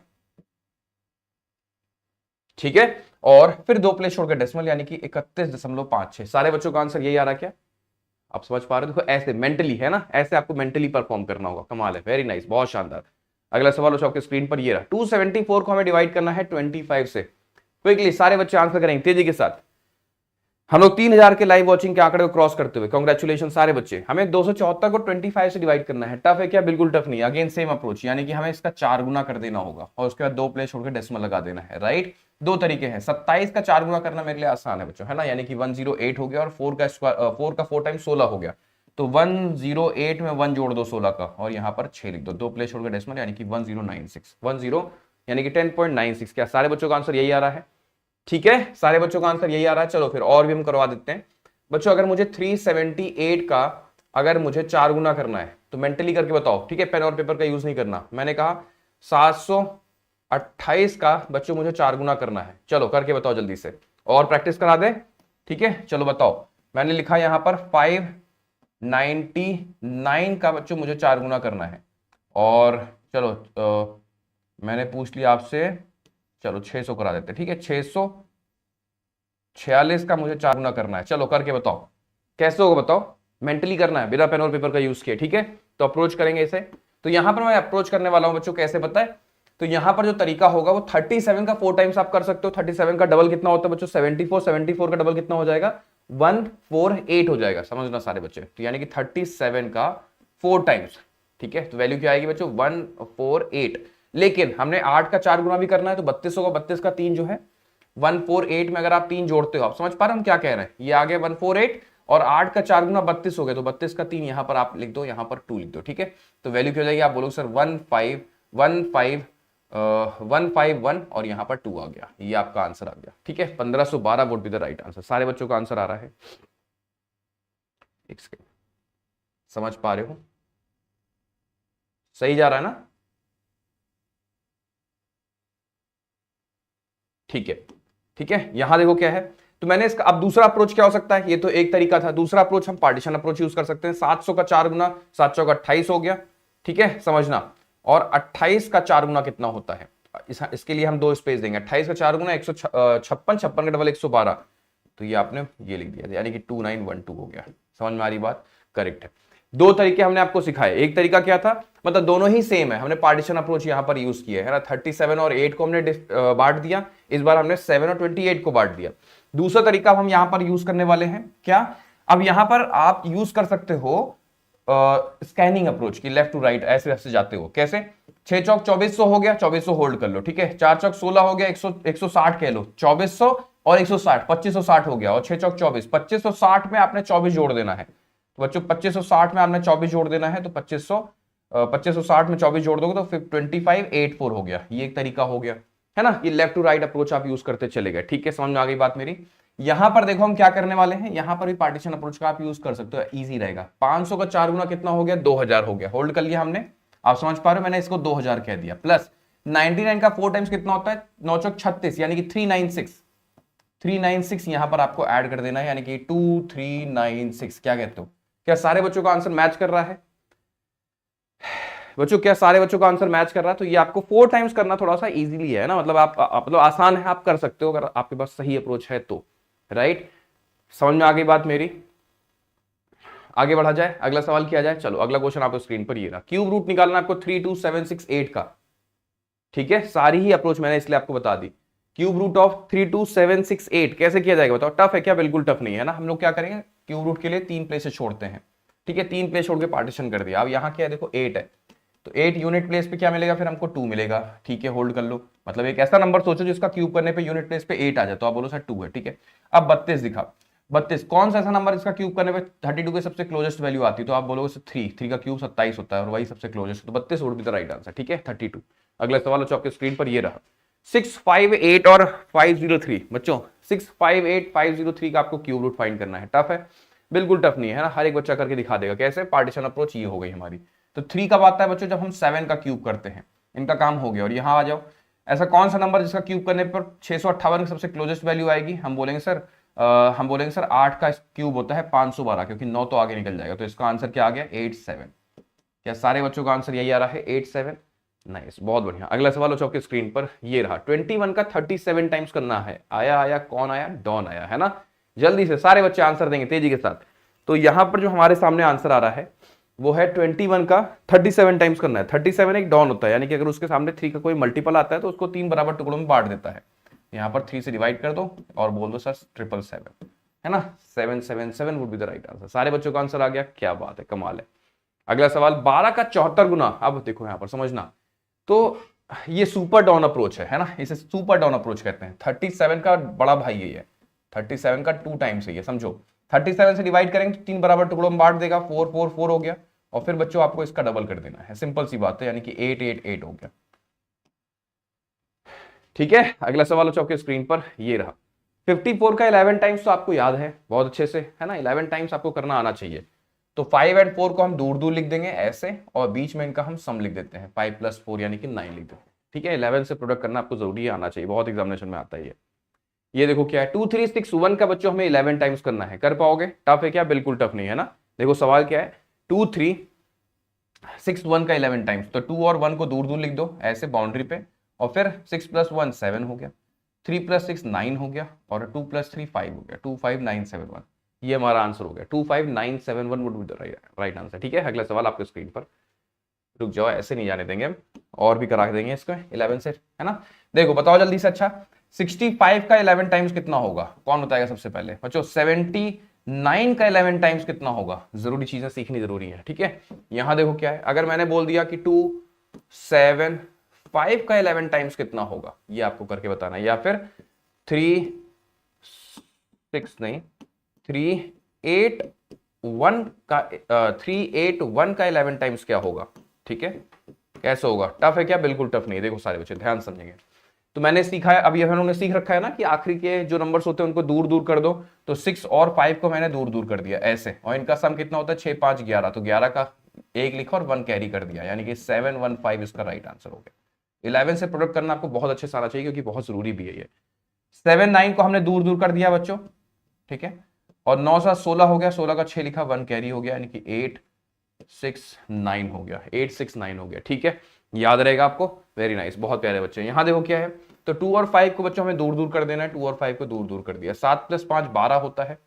ठीक है। और फिर 2 प्लेस छोड़कर डेसिमल यानी कि 31.56। सारे बच्चों का आंसर यही आ रहा है क्या? आप समझ पा रहे हो? देखो ऐसे मेंटली है ना, ऐसे आपको मेंटली परफॉर्म करना होगा। कमाल है, वेरी नाइस, बहुत शानदार। अगला सवाल बच्चों आपके स्क्रीन पर ये रहा। 274 को हमें डिवाइड करना है 25 से। क्विकली सारे बच्चे आंसर करेंगे तेजी के साथ। हम लोग 3000 के लाइव वॉचिंग के आंकड़े को क्रॉस करते हुए, कांग्रेचुलेशन सारे बच्चे। हमें 274 को 25 से डिवाइड करना है। टफ है क्या? बिल्कुल टफ नहीं। अगेन सेम अप्रोच, यानी कि हमें इसका 4 गुना कर देना होगा, और उसके बाद 2 प्लेस छोड़कर डेसिमल लगा देना है, राइट। 2 तरीके हैं। 27 का 4 गुना करना मेरे लिए आसान है बच्चों, है ना, यानी कि 108 हो गया, और 4 का 4 टाइम 16 हो गया। तो 108 में 1 जोड़ दो 16 का, और यहाँ पर 6 लिख दो, 2 प्लेस छोड़कर डेसिमल यानी कि 1096, 10 यानी कि 10.96। क्या सारे बच्चों का आंसर यही आ रहा है? ठीक है, सारे बच्चों का आंसर यही आ रहा है। चलो फिर और भी हम करवा देते हैं बच्चों। अगर मुझे 378 का अगर मुझे 4 गुना करना है तो मेंटली करके बताओ, ठीक है, पेन और पेपर का यूज नहीं करना। मैंने कहा 728 का बच्चों मुझे 4 गुना करना है। चलो करके बताओ जल्दी से, और प्रैक्टिस करा दे, ठीक है। चलो बताओ, मैंने लिखा यहां पर 599 का बच्चों मुझे 4 गुना करना है। और चलो मैंने पूछ लिया आपसे, चलो 600 करा देते, ठीक है। 646 का मुझे 4 गुना करना है। चलो करके बताओ कैसे होगा, बताओ। मेंटली करना है, बिना पेन और पेपर का यूज किए, ठीक है। तो अप्रोच करेंगे इसे। तो यहां पर मैं अप्रोच करने वाला हूं बच्चों, कैसे पता है? तो यहां पर जो तरीका होगा वो 37 का 4 टाइम्स आप कर सकते हो। 37 का डबल कितना होता है बच्चों? 74। 74 का डबल कितना हो जाएगा? 148 हो जाएगा। समझना सारे बच्चे। तो यानी कि 37 का 4 टाइम्स, ठीक है। तो वैल्यू क्या आएगी बच्चों? 148। लेकिन हमने 8 का 4 गुना भी करना है, तो 32 होगा। 32 का 3 जो है 148 में अगर आप 3 जोड़ते हो, आप समझ पा रहे हो हम क्या कह रहे हैं? ये आ गया 148, और 8 का 4 गुना 32 हो गया, तो 32 का 3 यहां पर आप लिख दो, यहां पर 2 लिख दो, ठीक है। तो वैल्यू क्या हो जाएगी? आप बोलोगे सर 151 और यहां पर 2 आ गया। ये आपका आंसर आ गया, ठीक है। 1512 would be the right answer. सारे बच्चों का आंसर आ रहा है। एक सेकेंड, समझ पा रहे हो? सही जा रहा है ना? ठीक है, ठीक है। यहां देखो क्या है। तो मैंने इसका अब दूसरा अप्रोच क्या हो सकता है? ये तो एक तरीका था। दूसरा अप्रोच हम पार्टीशन अप्रोच यूज कर सकते हैं। 700 का 4 गुना, 7 चौका 28 हो गया, ठीक है, समझना। और 28 का 4 गुना कितना होता है? इसके लिए हम 2 स्पेस देंगे। 28 का 4 गुना 156, 56 का डबल 112, तो ये आपने ये लिख दिया, यानी कि 2912 हो गया। समझ में आ रही बात? करेक्ट है। 2 तरीके हमने आपको सिखाए। एक तरीका क्या था, मतलब दोनों ही सेम है, हमने पार्टीशन अप्रोच यहां पर यूज किया है ना। 37 और 8 को हमने बांट दिया, इस बार हमने 7 और 28 को बांट दिया। दूसरा तरीका हम यहां पर यूज करने वाले हैं क्या? अब यहां पर आप यूज कर सकते हो स्कैनिंग अप्रोच की, लेफ्ट टू राइट ऐसे ऐसे जाते हो। कैसे? 6 चौक 2400 हो गया, 2400 होल्ड कर लो, ठीक है। 4 चौक 16 हो गया, 160 कह लो, 2400 और 160, 2560 हो गया, और 6 चौक 24, 2560 में आपने 24 जोड़ देना है। तो बच्चों 2560 में आपने 24 जोड़ देना है, तो 2560 में 24 जोड़ दोगे तो फिर 2584 हो गया। ये एक तरीका हो गया, है ना। ये लेफ्ट टू राइट अप्रोच आप यूज करते चले गए, ठीक है। समझ में आ गई बात मेरी? यहां पर देखो हम क्या करने वाले हैं, यहां पर भी पार्टीशन अप्रोच का आप यूज कर सकते हो, इजी रहेगा। 500 का 4 गुना कितना हो गया? 2000 हो गया। होल्ड कर लिया हमने, आप समझ पा रहे हो? मैंने इसको 2000 कह दिया। प्लस 99 का 4 टाइम्स कितना होता है? 9 चौक 36 यानी कि 396, 396 यहां पर आपको ऐड कर देना है, यानी कि 2396। क्या कहते हो, क्या सारे बच्चों का आंसर मैच कर रहा है बच्चों? क्या सारे बच्चों का आंसर मैच कर रहा है? तो ये आपको 4 टाइम्स करना थोड़ा सा इजीली है ना, मतलब आप मतलब आसान है, आप कर सकते हो अगर आपके पास सही अप्रोच है तो। राइट, समझ में आ गई बात मेरी? आगे बढ़ा जाए, अगला सवाल किया जाए। चलो अगला क्वेश्चन आपको स्क्रीन पर ये रहा, क्यूब रूट निकालना आपको 32768 का। ठीक है, सारी ही अप्रोच मैंने इसलिए आपको बता दी। क्यूब रूट ऑफ 32768 कैसे किया जाएगा बताओ? टफ है क्या? बिल्कुल टफ नहीं है ना। हम लोग क्या करेंगे, क्यूब रूट के लिए 3 प्लेसेस छोड़ते हैं। ठीक है, 3 प्लेस छोड़ के पार्टीशन कर दिया। अब यहाँ क्या है देखो, 8 है, तो 8 यूनिट प्लेस पे क्या मिलेगा, फिर हमको 2 मिलेगा। ठीक है, होल्ड कर लो। मतलब एक ऐसा नंबर सोचो जिसका क्यूब करने पे यूनिट प्लेस पे 8 आ जाए, तो आप बोलो सर 2 है। ठीक है, अब 32 दिखा। 32 कौन सा ऐसा नंबर इसका क्यूब करने पे 32 के सबसे क्लोजेस्ट वैल्यू आती है, तो आप बोलोगे 3 का क्यूब 27 होता है और वही सबसे क्लोजेस्ट, तो 32 would be the right answer. ठीक है, 32। अगला सवाल बच्चों आपके स्क्रीन पर ये रहा, 658 और 503। बच्चों 658 503 का आपको क्यूब रूट फाइंड करना है। टफ है? बिल्कुल टफ नहीं है ना, हर एक बच्चा करके दिखा देगा। कैसे? पार्टीशन अप्रोच ये हो गई हमारी। तो 3 कब आता है बच्चों? जब हम 7 का क्यूब करते हैं। इनका काम हो गया। और यहां आ जाओ, ऐसा कौन सा नंबर जिसका क्यूब करने पर 658 की सबसे क्लोजेस्ट वैल्यू आएगी? हम बोलेंगे सर 8 का क्यूब होता है 512, क्योंकि 9 तो आगे निकल जाएगा। तो इसका आंसर क्या आ गया? 87। क्या सारे बच्चों का आंसर यही आ रहा है? 87। नाइस, बहुत बढ़िया। अगला सवाल हो आपके स्क्रीन पर ये रहा, 21 का 37 टाइम्स करना है। आया कौन आया? डॉन आया है ना। जल्दी से सारे बच्चे आंसर देंगे तेजी के साथ। तो यहां पर जो हमारे सामने आंसर आ रहा है वो है 21 का 37 टाइम्स करना है। 37 एक डॉन होता है, यानी कि अगर उसके सामने 3 का कोई मल्टीपल आता है तो उसको 3 बराबर टुकड़ों में बांट देता है। यहाँ पर 3 से डिवाइड कर दो और बोल दो सर 777, है ना। 777 would be the right answer. सारे बच्चों का आंसर आ गया, क्या बात है, कमाल है। अगला सवाल, 12 का 74 गुना। अब देखो यहां पर समझना, तो ये सुपर डाउन अप्रोच है ना, इसे सुपर डाउन अप्रोच कहते हैं। 37 का बड़ा भाई यही है, 37 का 2 टाइम्स है, समझो। 37 से डिवाइड करेंगे तो 3 बराबर टुकड़ों में बांट देगा, 4 4 4 हो गया। और फिर बच्चों आपको इसका डबल कर देना है, सिंपल सी बात है, यानी कि 8 8 8 हो गया। ठीक है, अगला सवाल हो आपके स्क्रीन पर ये रहा, 54 का 11 टाइम्स तो आपको याद है बहुत अच्छे से, है ना। 11 टाइम्स आपको करना आना चाहिए। तो 5 और 4 को हम दूर दूर लिख देंगे ऐसे, और बीच में इनका हम सम लिख देते हैं, 5 + 4 यानी कि 9 लिख देते हैं। ठीक है, 11 से प्रोडक्ट करना आपको जरूरी आना चाहिए, बहुत एग्जामिनेशन में आता है ये देखो क्या है, 2361 का बच्चों हमें 11 टाइम्स करना है। कर पाओगे? टफ है क्या? बिल्कुल टफ नहीं है ना। देखो सवाल क्या है, 2361 का 11 टाइम्स, तो 2 और 1 को दूर दूर लिख दो ऐसे बाउंड्री पे, और फिर 6 + 1 7 हो गया, 3 + 6 9 हो गया, और 2 + 3 5 हो गया, 25971। ये हमारा आंसर हो गया, 25971 would be the right answer. ठीक है, अगला सवाल आपके स्क्रीन पर, रुक जाओ ऐसे नहीं जाने देंगे हम, और भी करा देंगे इसको 11 से, है ना। देखो बताओ जल्दी से। अच्छा, 65 का 11 टाइम्स कितना होगा? कौन बताएगा सबसे पहले बच्चों? 79 का 11 टाइम्स कितना होगा? जरूरी चीजें सीखनी जरूरी है। ठीक है, यहां देखो क्या है, अगर मैंने बोल दिया कि 275 का 11 टाइम्स कितना होगा, ये आपको करके बताना है। या फिर 381 का 381 का 11 टाइम्स क्या होगा? ठीक है, कैसे होगा? टफ है क्या? बिल्कुल टफ नहीं है। देखो सारे बच्चे ध्यान समझेंगे। तो मैंने सीखा है, अभी हम लोगों ने सीख रखा है ना कि आखिरी के जो नंबर्स होते हैं उनको दूर दूर कर दो। तो 6 और 5 को मैंने दूर दूर कर दिया ऐसे, और इनका सम कितना होता है? 6 5 11, तो 11 का 1 लिखा और 1 कैरी कर दिया, यानी कि 715 इसका राइट आंसर हो गया। 11 से प्रोडक्ट करना आपको बहुत अच्छे से आना चाहिए, क्योंकि बहुत जरूरी भी है ये। 7 9 को हमने दूर दूर कर दिया बच्चों, ठीक है, और 9 7 16 हो गया, 16 का 6 लिखा, 1 कैरी हो गया, यानी कि 8 6 9 हो गया, 8 6 9 हो गया। ठीक है, याद रहेगा आपको, वेरी नाइस, बहुत प्यारे बच्चे। यहां देखो क्या है, तो 2 और 5 को बच्चों हमें दूर दूर कर देना है, 2 और 5 को दूर दूर कर दिया। 7 + 5 12 होता है,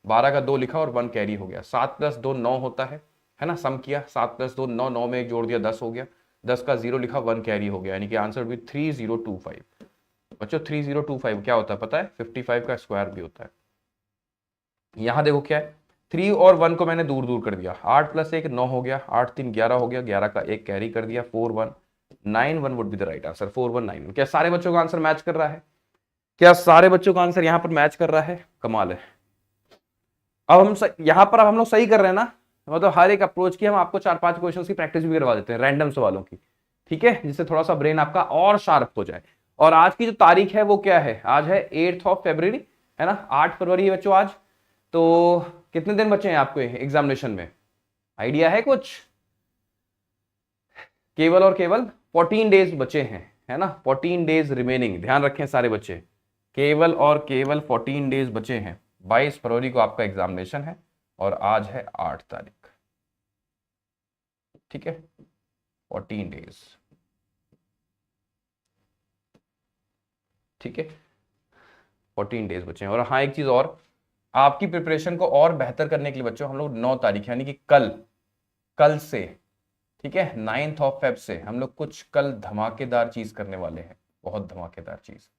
12 का 2 लिखा और 1 कैरी हो गया। 7 + 2 9 होता है ना, सम किया, 7 + 2 9, 9 में 1 जोड़ दिया 10 हो गया, 10 का 0 लिखा, 1 कैरी हो गया, यानी कि आंसर भी 3025। बच्चों 3025 क्या होता है पता है? 55 का स्क्वायर भी होता है। यहां देखो क्या है, 3 और 1 को मैंने दूर दूर कर दिया, 8 + 1 9 हो गया, 8 3 11 हो गया, 11 का 1 कैरी कर दिया, 4191 would be the right answer, 4191। क्या सारे बच्चों का आंसर मैच कर रहा है? क्या सारे बच्चों का आंसर यहां पर मैच कर रहा है? कमाल है। अब हम यहां पर अब हम लोग सही कर रहे हैं ना, मतलब हर एक अप्रोच की हम आपको 4 5 क्वेश्चंस की प्रैक्टिस भी करवा देते हैं, रैंडम सवालों की। ठीक है, जिससे थोड़ा सा ब्रेन आपका और शार्प हो जाए। और आज की जो तारीख है वो क्या है? आज है 8 फरवरी, है ना, 8 फरवरी है बच्चों आज। तो कितने दिन बचे हैं आपको एग्जामिनेशन में? आइडिया है कुछ? केवल और केवल 14 डेज बचे हैं, है ना, 14 डेज रिमेनिंग। ध्यान रखें सारे बच्चे, केवल और केवल 14 डेज बचे हैं। 22 फरवरी को आपका एग्जामिनेशन है और आज है 8 तारीख, ठीक है, 14 डेज, ठीक है, 14 डेज बचे हैं। और हाँ, एक चीज और, आपकी प्रिपरेशन को और बेहतर करने के लिए बच्चों हम लोग 9 तारीख यानी कि कल से, ठीक है, 9th ऑफ फेब से हम लोग कुछ कल धमाकेदार चीज करने वाले हैं, बहुत धमाकेदार चीज,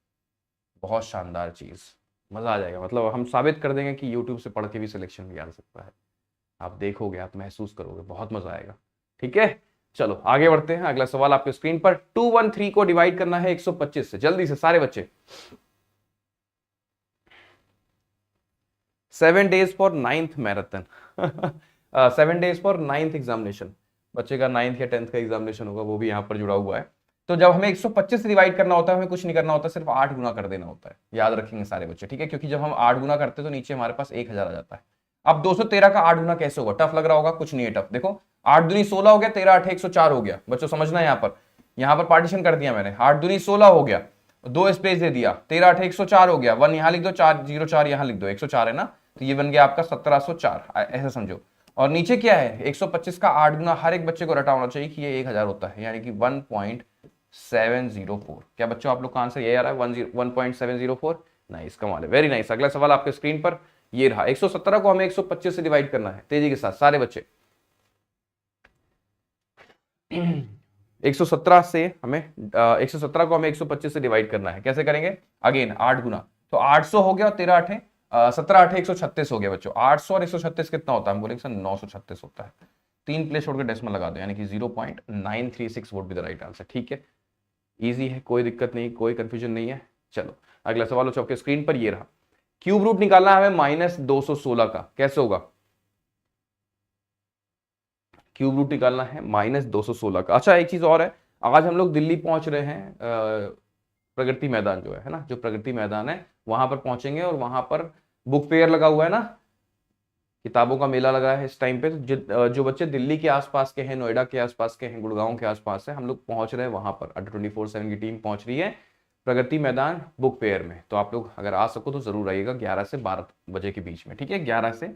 बहुत शानदार चीज, मजा आ जाएगा। मतलब हम साबित कर देंगे कि यूट्यूब से पढ़ के भी सिलेक्शन भी आ सकता है। आप देखोगे, आप महसूस करोगे, बहुत मजा आएगा, ठीक है। चलो आगे बढ़ते हैं। अगला सवाल आपके स्क्रीन पर, 213 को डिवाइड करना है 125 से, जल्दी से सारे बच्चे। 7 days for 9th marathon 7 days for 9th examination, बच्चे का 9th या 10th का एग्जामिनेशन होगा, वो भी यहाँ पर जुड़ा हुआ है। तो जब हमें 125 से डिवाइड करना होता है, हमें कुछ नहीं करना होता, सिर्फ 8 गुना कर देना होता है। याद रखेंगे सारे बच्चे, ठीक है, क्योंकि जब हम 8 गुना करते हैं तो नीचे हमारे पास 1000 आ जाता है। अब 213 का 8 गुना कैसे होगा? टफ लग रहा होगा, कुछ नहीं है टफ। देखो 8 दूनी 16 हो गया, 13 8 104 हो गया। बच्चों समझना है, यहाँ पर पार्टीशन कर दिया मैंने, 8 दूनी 16 हो गया, 2 स्पेस दे दिया, 13 8 104 हो गया, 1 यहाँ लिख दो, 404 यहाँ लिख दो, 104 है ना, तो ये बन गया आपका 1704, ऐसा समझो। और नीचे क्या है, 125 का 8 गुना, हर एक बच्चे को रटा होना चाहिए कि ये 1000 होता है, यानी कि 1.704। क्या बच्चों आप लोग का आंसर ये आ रहा है, 1.704? नाइस, कमाल है, वेरी नाइस। अगला सवाल आपके स्क्रीन पर ये रहा, 117 को हमें 125 से डिवाइड करना है, तेजी के साथ सारे बच्चे। 117 से हमें 117 को हमें 125 से डिवाइड करना है, कैसे करेंगे? अगेन 8 गुना, तो 800 हो गया और 13 8 17 8 136 हो गया बच्चों। 800 और 136 कितना होता है? हम बोलेंगे सर 936 होता है। 3 प्लेस छोड़ के डेसिमल लगा दो, यानी कि 0.936 vote be the right answer, ठीक है, इजी है, कोई दिक्कत नहीं, कोई कंफ्यूजन नहीं है। चलो अगला सवाल हो आपके स्क्रीन पर, ये रहा, क्यूब रूट निकालना है हमें -216 का, कैसे होगा? क्यूब रूट निकालना है -216 का। अच्छा एक चीज और है, आज हम लोग दिल्ली पहुंच रहे हैं, प्रगति मैदान जो है ना, जो प्रगति मैदान है वहां पर पहुंचेंगे, और वहां पर बुक फेयर लगा हुआ है ना, किताबों का मेला लगा है इस टाइम पे। तो जो बच्चे दिल्ली के आसपास के हैं, नोएडा के आसपास के हैं, गुड़गांव के आसपास है, हम लोग पहुंच रहे हैं वहां पर। अड्डा 24/7 की टीम पहुंच रही है प्रगति मैदान बुक फेयर में। तो आप लोग अगर आ सको तो जरूर आइएगा 11 से 12 बजे के बीच में, ठीक है, 11 से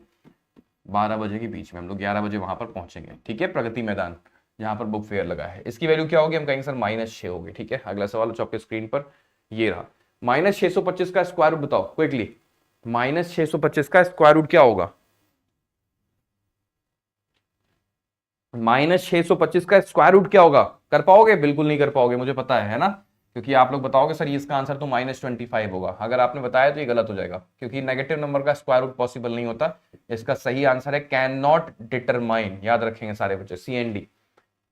12 बजे के बीच में हम लोग 11 बजे वहां पर पहुंचेंगे, ठीक है, प्रगति मैदान जहां पर बुक फेयर लगा है। इसकी वैल्यू क्या होगी? हम कहेंगे सर -6 होगी, ठीक है। अगला सवाल आपके स्क्रीन पर ये रहा, -625 का स्क्वायर रूट बताओ क्विकली, -625 का स्क्वायर रूट क्या होगा? -625 का स्क्वायर रूट क्या होगा? कर पाओगे? बिल्कुल नहीं कर पाओगे, मुझे पता है ना, क्योंकि आप लोग बताओगे सर इसका आंसर तो -25 होगा। अगर आपने बताया तो ये गलत हो जाएगा, क्योंकि नेगेटिव नंबर का स्क्वायर रूट पॉसिबल नहीं होता। इसका सही आंसर है कैन नॉट डिटरमाइन, याद रखेंगे सारे बच्चे, CND,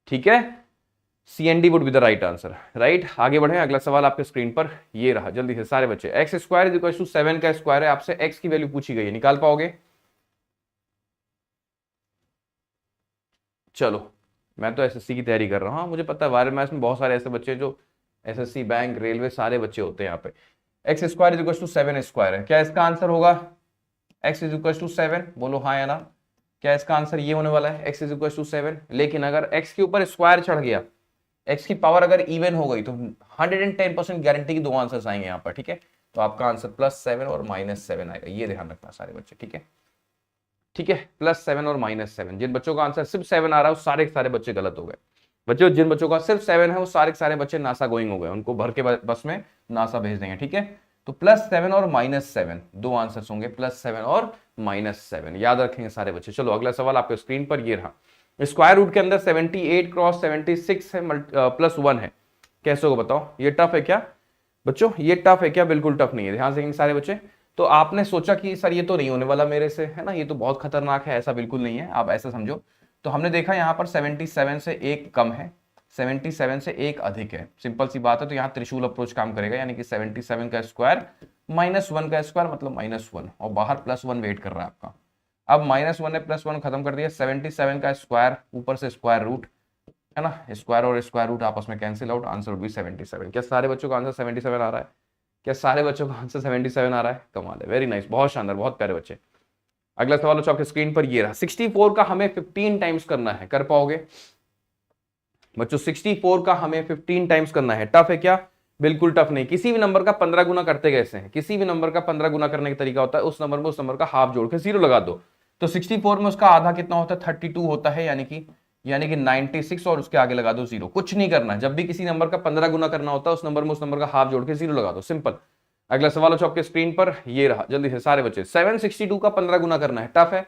ठीक है, CND would be the right answer, right. आगे बढ़े, अगला सवाल आपके स्क्रीन पर ये रहा, जल्दी से सारे बच्चे। x square is equal to 7 का स्क्वायर है, आपसे x की वैल्यू पूछी गई है, निकाल पाओगे? चलो मैं तो SSC की तैयारी कर रहा हूँ, मुझे पता है वायरल मैथ्स में बहुत सारे ऐसे बच्चे जो SSC, बैंक, रेलवे, सारे बच्चे होते हैं यहाँ पे। x square is equal to 7 square है, क्या इसका आंसर होगा x इज इक्वल टू 7? बोलो हाँ या ना, क्या इसका आंसर ये होने वाला है x इज इक्वल टू 7? लेकिन अगर x के ऊपर स्क्वायर चढ़ गया, x की पावर अगर इवन हो गई, तो 110% गारंटी की 2 आंसर्स आएंगे यहाँ पर, ठीक है। तो आपका आंसर +7 और -7 आएगा, ये ध्यान रखना सारे बच्चे, ठीक है, ठीक है, +7 और -7। जिन बच्चों का आंसर सिर्फ 7 आ रहा है वो सारे के सारे बच्चे गलत हो गए। बच्चों जिन बच्चों का सिर्फ 7 है वो सारे के सारे बच्चे नासा गोइंग हो गए, उनको भर के बस में नासा भेज देंगे, ठीक है। तो +7 और -7 2 आंसर्स होंगे, +7 और -7, याद रखेंगे सारे बच्चे। चलो अगला सवाल आपके स्क्रीन पर ये रहा, स्क्वायर रूट के अंदर 78 क्रॉस 76 है, +1 है, कैसे होगा बताओ? ये टफ है क्या बच्चों? ये टफ है क्या? बिल्कुल टफ नहीं है, ध्यान देंगे सारे बच्चे। तो आपने सोचा कि सर ये तो नहीं होने वाला मेरे से, है ना, ये तो बहुत खतरनाक है, ऐसा बिल्कुल नहीं है, आप ऐसा समझो। तो हमने देखा यहाँ पर 77 से 1 कम है, 77 से 1 अधिक है, सिंपल सी बात है। तो यहाँ त्रिशूल अप्रोच काम करेगा, यानी कि 77 का स्क्वायर -1 का स्क्वायर मतलब -1, और बाहर +1 वेट कर रहा है आपका। अब -1 ने +1 खत्म कर दिया, 77 का स्क्वायर ऊपर से स्क्वायर रूट, है ना, स्क्वायर और स्क्वायर रूट आपस में cancel out, answer would be 77। क्या सारे बच्चों का आंसर 77 आ रहा है? क्या सारे बच्चों का आंसर 77 आ रहा है? कमाल है, वेरी नाइस, बहुत शानदार, बहुत प्यारे बच्चे। अगला सवाल आपके स्क्रीन पर ये रहा, 64 का हमें 15 टाइम्स करना है, कर पाओगे बच्चों? 64 का हमें 15 टाइम्स करना है, टफ है क्या? बिल्कुल टफ नहीं। किसी भी नंबर का 15 गुना करते कैसे हैं, किसी भी नंबर का 15 गुना करने का तरीका होता है उस नंबर में उस नंबर का हाफ जोड़ के 0 लगा दो। तो 64 में उसका आधा कितना होता है, 32 होता है, यानी कि 96 और उसके आगे लगा दो 0। कुछ नहीं करना है, जब भी किसी नंबर का 15 गुना करना होता है उस नंबर में उस नंबर का हाफ जोड़ के 0 लगा दो, सिंपल। अगला सवाल हो आपके स्क्रीन पर, ये रहा, जल्दी से सारे बच्चे। 762 का 15 गुना करना है, टफ है?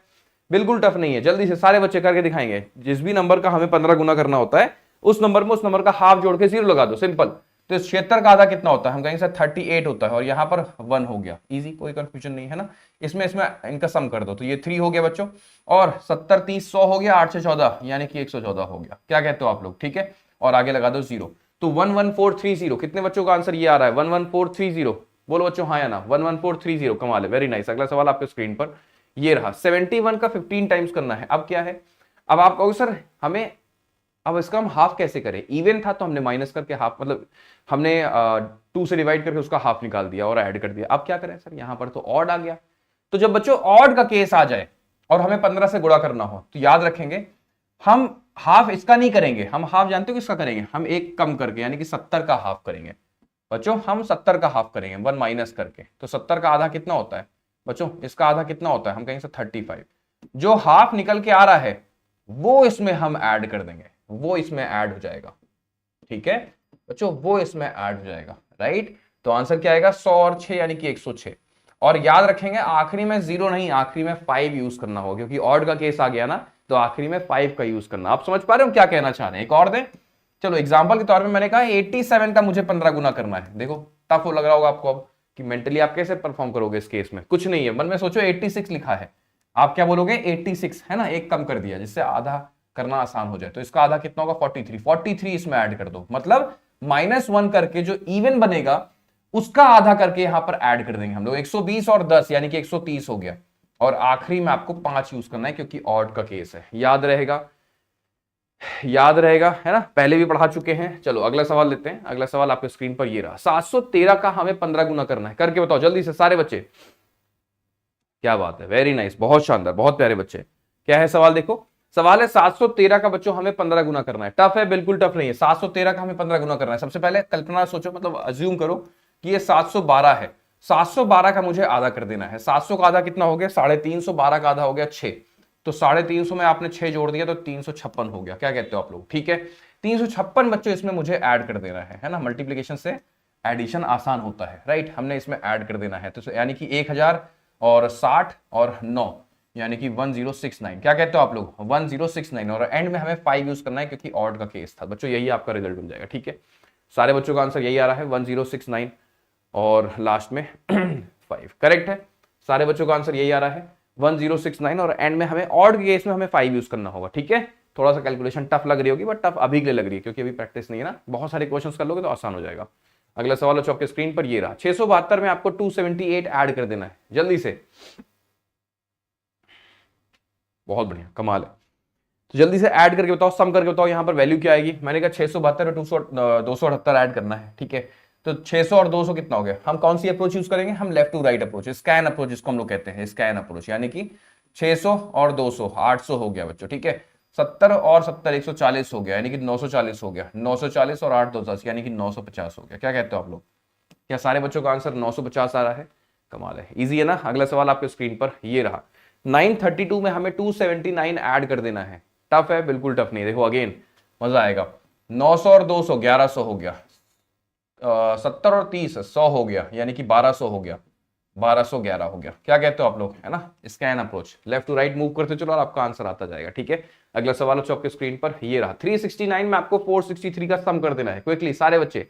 बिल्कुल टफ नहीं है, जल्दी से सारे बच्चे करके दिखाएंगे। जिस भी नंबर का हमें 15 गुना करना होता है उस नंबर में उस नंबर का हाफ जोड़ के 0 लगा दो, सिंपल। तो इस 76 का आधा कितना होता है, हम कहेंगे सर 38 होता है, और यहां पर 1 हो गया, इजी, कोई कंफ्यूजन नहीं है ना। इसमें इनका सम कर दो, तो ये 3 हो गया बच्चों, और 70 30 100 हो गया, 8 से 14 यानी कि 114 हो गया। क्या कहते हो आप लोग, ठीक है? और आगे लगा दो 0। तो 11430, कितने बच्चों का आंसर ये आ रहा है, 11430? बोलो बच्चों हाँ या ना, 11430, कमाल है, वेरी नाइस। अगला सवाल आपके स्क्रीन पर ये रहा, 71 का 15 टाइम्स करना है। अब क्या है, अब आप कहोगे सर हमें अब इसका हम हाफ कैसे करें, इवन था तो हमने माइनस करके हाफ, मतलब हमने 2 से डिवाइड करके उसका हाफ निकाल दिया और ऐड कर दिया। अब क्या करें सर, यहां पर तो ऑड आ गया। तो जब बच्चों ऑड का केस आ जाए और हमें 15 से गुणा करना हो तो याद रखेंगे हम हाफ इसका नहीं करेंगे, हम हाफ जानते हो किसका करेंगे, हम एक कम करके, यानी कि 70 का हाफ करेंगे बच्चों, हम 70 का हाफ करेंगे 1 माइनस करके। तो 70 का आधा कितना होता है बच्चों, इसका आधा कितना होता है, हम कहेंगे 35। जो हाफ निकल के आ रहा है वो इसमें हम ऐड कर देंगे, वो इसमें ऐड हो जाएगा, ठीक है बच्चों, वो इसमें ऐड हो जाएगा, राइट। तो आंसर क्या आएगा, 100 और 6 यानी कि 106। और याद रखेंगे आखिरी में 0 नहीं, आखिरी में 5 यूज करना होगा, क्योंकि ऑड का केस आ गया ना, तो आखिरी में 5 का यूज करना। आप समझ पा रहे हो क्या कहना चाह रहे हैं, एक और दें? चलो एग्जाम्पल के तौर पर मैंने कहा 87 का मुझे 15 गुना करना है। देखो टफ लग रहा होगा आपको अब कि मेंटली आप कैसे परफॉर्म करोगे इस केस में, कुछ नहीं है, मन में सोचो 86 लिखा है, आप क्या बोलोगे 86 है ना, एक कम कर दिया जिससे आधा करना आसान हो जाए। तो इसका आधा कितना होगा, 43 इसमें ऐड कर दो, मतलब -1 करके जो इवन बनेगा उसका आधा करके यहां पर ऐड कर देंगे हम लोग। 120 और 10 यानी कि 130 हो गया, और आखिरी में आपको 5 यूज करना है क्योंकि ऑड का केस है। याद रहेगा, याद रहेगा है ना, पहले भी पढ़ा चुके हैं। चलो अगला सवाल लेते हैं। अगला सवाल आपके स्क्रीन पर ये रहा, 713 का हमें 15 गुना करना है, करके बताओ जल्दी से सारे बच्चे। क्या बात है, वेरी नाइस, बहुत शानदार, बहुत प्यारे बच्चे। क्या है सवाल, देखो सवाल है 713 का बच्चों हमें 15 गुना करना है। टफ है? बिल्कुल टफ नहीं है। 713 का हमें 15 गुना करना है। सबसे पहले कल्पना सोचो, मतलब अज्यूम करो कि ये 712 है, 712 का मुझे आधा कर देना है। 700 का आधा कितना हो गया, 350, 12 का आधा हो गया 6, तो 350 में आपने 6 जोड़ दिया तो 356 हो गया। क्या कहते हो आप लोग, ठीक है? 356 बच्चों इसमें मुझे ऐड कर देना है ना, मल्टीप्लीकेशन से एडिशन आसान होता है, राइट। हमने इसमें ऐड कर देना है, तो यानी कि 1060 और 9 यानी कि 1069। क्या कहते हो आप लोग, 1069, और एंड में हमें 5 यूज करना है क्योंकि ऑड का केस था बच्चों। यही आपका रिजल्ट बन जाएगा, ठीक है। सारे बच्चों का आंसर यही आ रहा है 1069 और लास्ट में 5, करेक्ट है। सारे बच्चों का आंसर यही आ रहा है 1069, और एंड में हमें ऑड के केस में हमें 5 यूज करना होगा, ठीक है। थोड़ा सा कैलकुलेशन टफ लग रही होगी, बट टफ अभी के लिए लग रही है क्योंकि अभी प्रैक्टिस नहीं है ना। बहुत सारे क्वेश्चंस कर लोगे तो आसान हो जाएगा। अगला सवाल आपके स्क्रीन पर ये रहा, 672 में आपको 278 ऐड कर देना है, जल्दी से। बहुत बढ़िया, कमाल है। तो जल्दी से ऐड करके बताओ, सम करके बताओ, यहां पर वैल्यू क्या आएगी। मैंने कहा 672 में 278 ऐड करना है, ठीक है। तो 600 और 200 कितना हो गया। हम कौन सी अप्रोच यूज करेंगे, हम left to right approach, scan approach जिसको हम लोग कहते हैं, स्कैन अप्रोच। यानी कि 600 और 200 800 हो गया बच्चों, ठीक है। 70 और 70 140 हो गया, यानी कि 940 हो गया। 940 और 8 210 यानी कि 950 हो गया। क्या कहते हो आप लोग, क्या सारे बच्चों का आंसर 950 आ रहा है? कमाल है, इजी है ना। अगला सवाल आपके स्क्रीन पर ये रहा, 932 में हमें 279 ऐड कर देना है। टफ है? बिल्कुल टफ नहीं। देखो अगेन मजा आएगा। 900 और 200 1100 हो गया, 70 और 30 100 हो गया, यानी कि 1200 हो गया, 1211 हो गया। क्या कहते हो आप लोग, है ना, scan approach, left to right move करते चलो और आपका आंसर आता जाएगा, ठीक है। अगला सवाल आपके स्क्रीन पर ये रहा, 369 में आपको 463 का सम कर देना है क्विकली सारे बच्चे,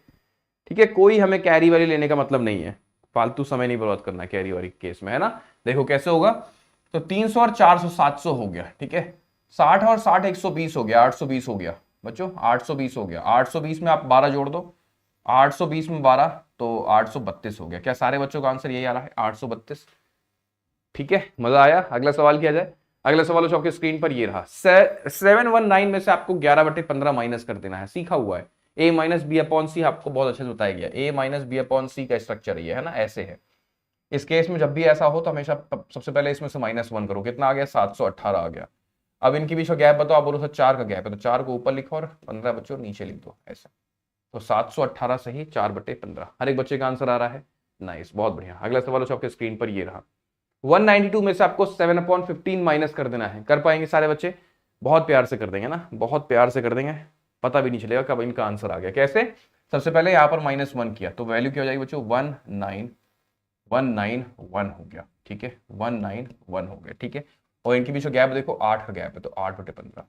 ठीक है। कोई हमें कैरी वाली लेने का मतलब नहीं है, फालतू समय नहीं बर्बाद करना है कैरी वाली केस में, है ना। देखो कैसे होगा, तो 300 और 400 700 हो गया, ठीक है। 60 और 60 120 हो गया, 820 हो गया बच्चों, 820 हो गया। 820 में आप 12 जोड़ दो, 820 में 12 तो 832 हो गया। क्या सारे बच्चों का आंसर यही आ रहा है 832, ठीक है। मजा आया। अगला सवाल किया जाए। अगला सवाल आपके स्क्रीन पर ये रहा, 719 में से आपको 11/15 माइनस कर देना है, सीखा हुआ है। a माइनस बी अपॉन सी आपको बहुत अच्छे से बताया गया, a माइनस बी अपॉन सी का स्ट्रक्चर ये है ना, ऐसे है। इस केस में जब भी ऐसा हो तो हमेशा सबसे पहले इसमें से -1 करो, कितना आ गया 718 आ गया। अब इनके बीच का गैप बताओ, आप बोलो सर 4 का गैप है, तो 4 को ऊपर लिखो और 15 बच्चों नीचे लिख दो, ऐसा तो 718 सही, 4/15 हर एक बच्चे का आंसर आ रहा है। नाइस, बहुत बढ़िया। अगला सवाल जो आपके स्क्रीन पर ये रहा, 192 में से आपको 7/15 माइनस कर देना है। कर पाएंगे सारे बच्चे? बहुत प्यार से कर देंगे ना, बहुत प्यार से कर देंगे, पता भी नहीं चलेगा कब इनका आंसर आ गया। कैसे? सबसे पहले यहां पर -1 किया तो वैल्यू क्या हो जाएगी बच्चों? 19191 हो गया, ठीक है, 191 हो गया, ठीक है। और इनके बीच गैप देखो 8 का गैप है, तो 8/15,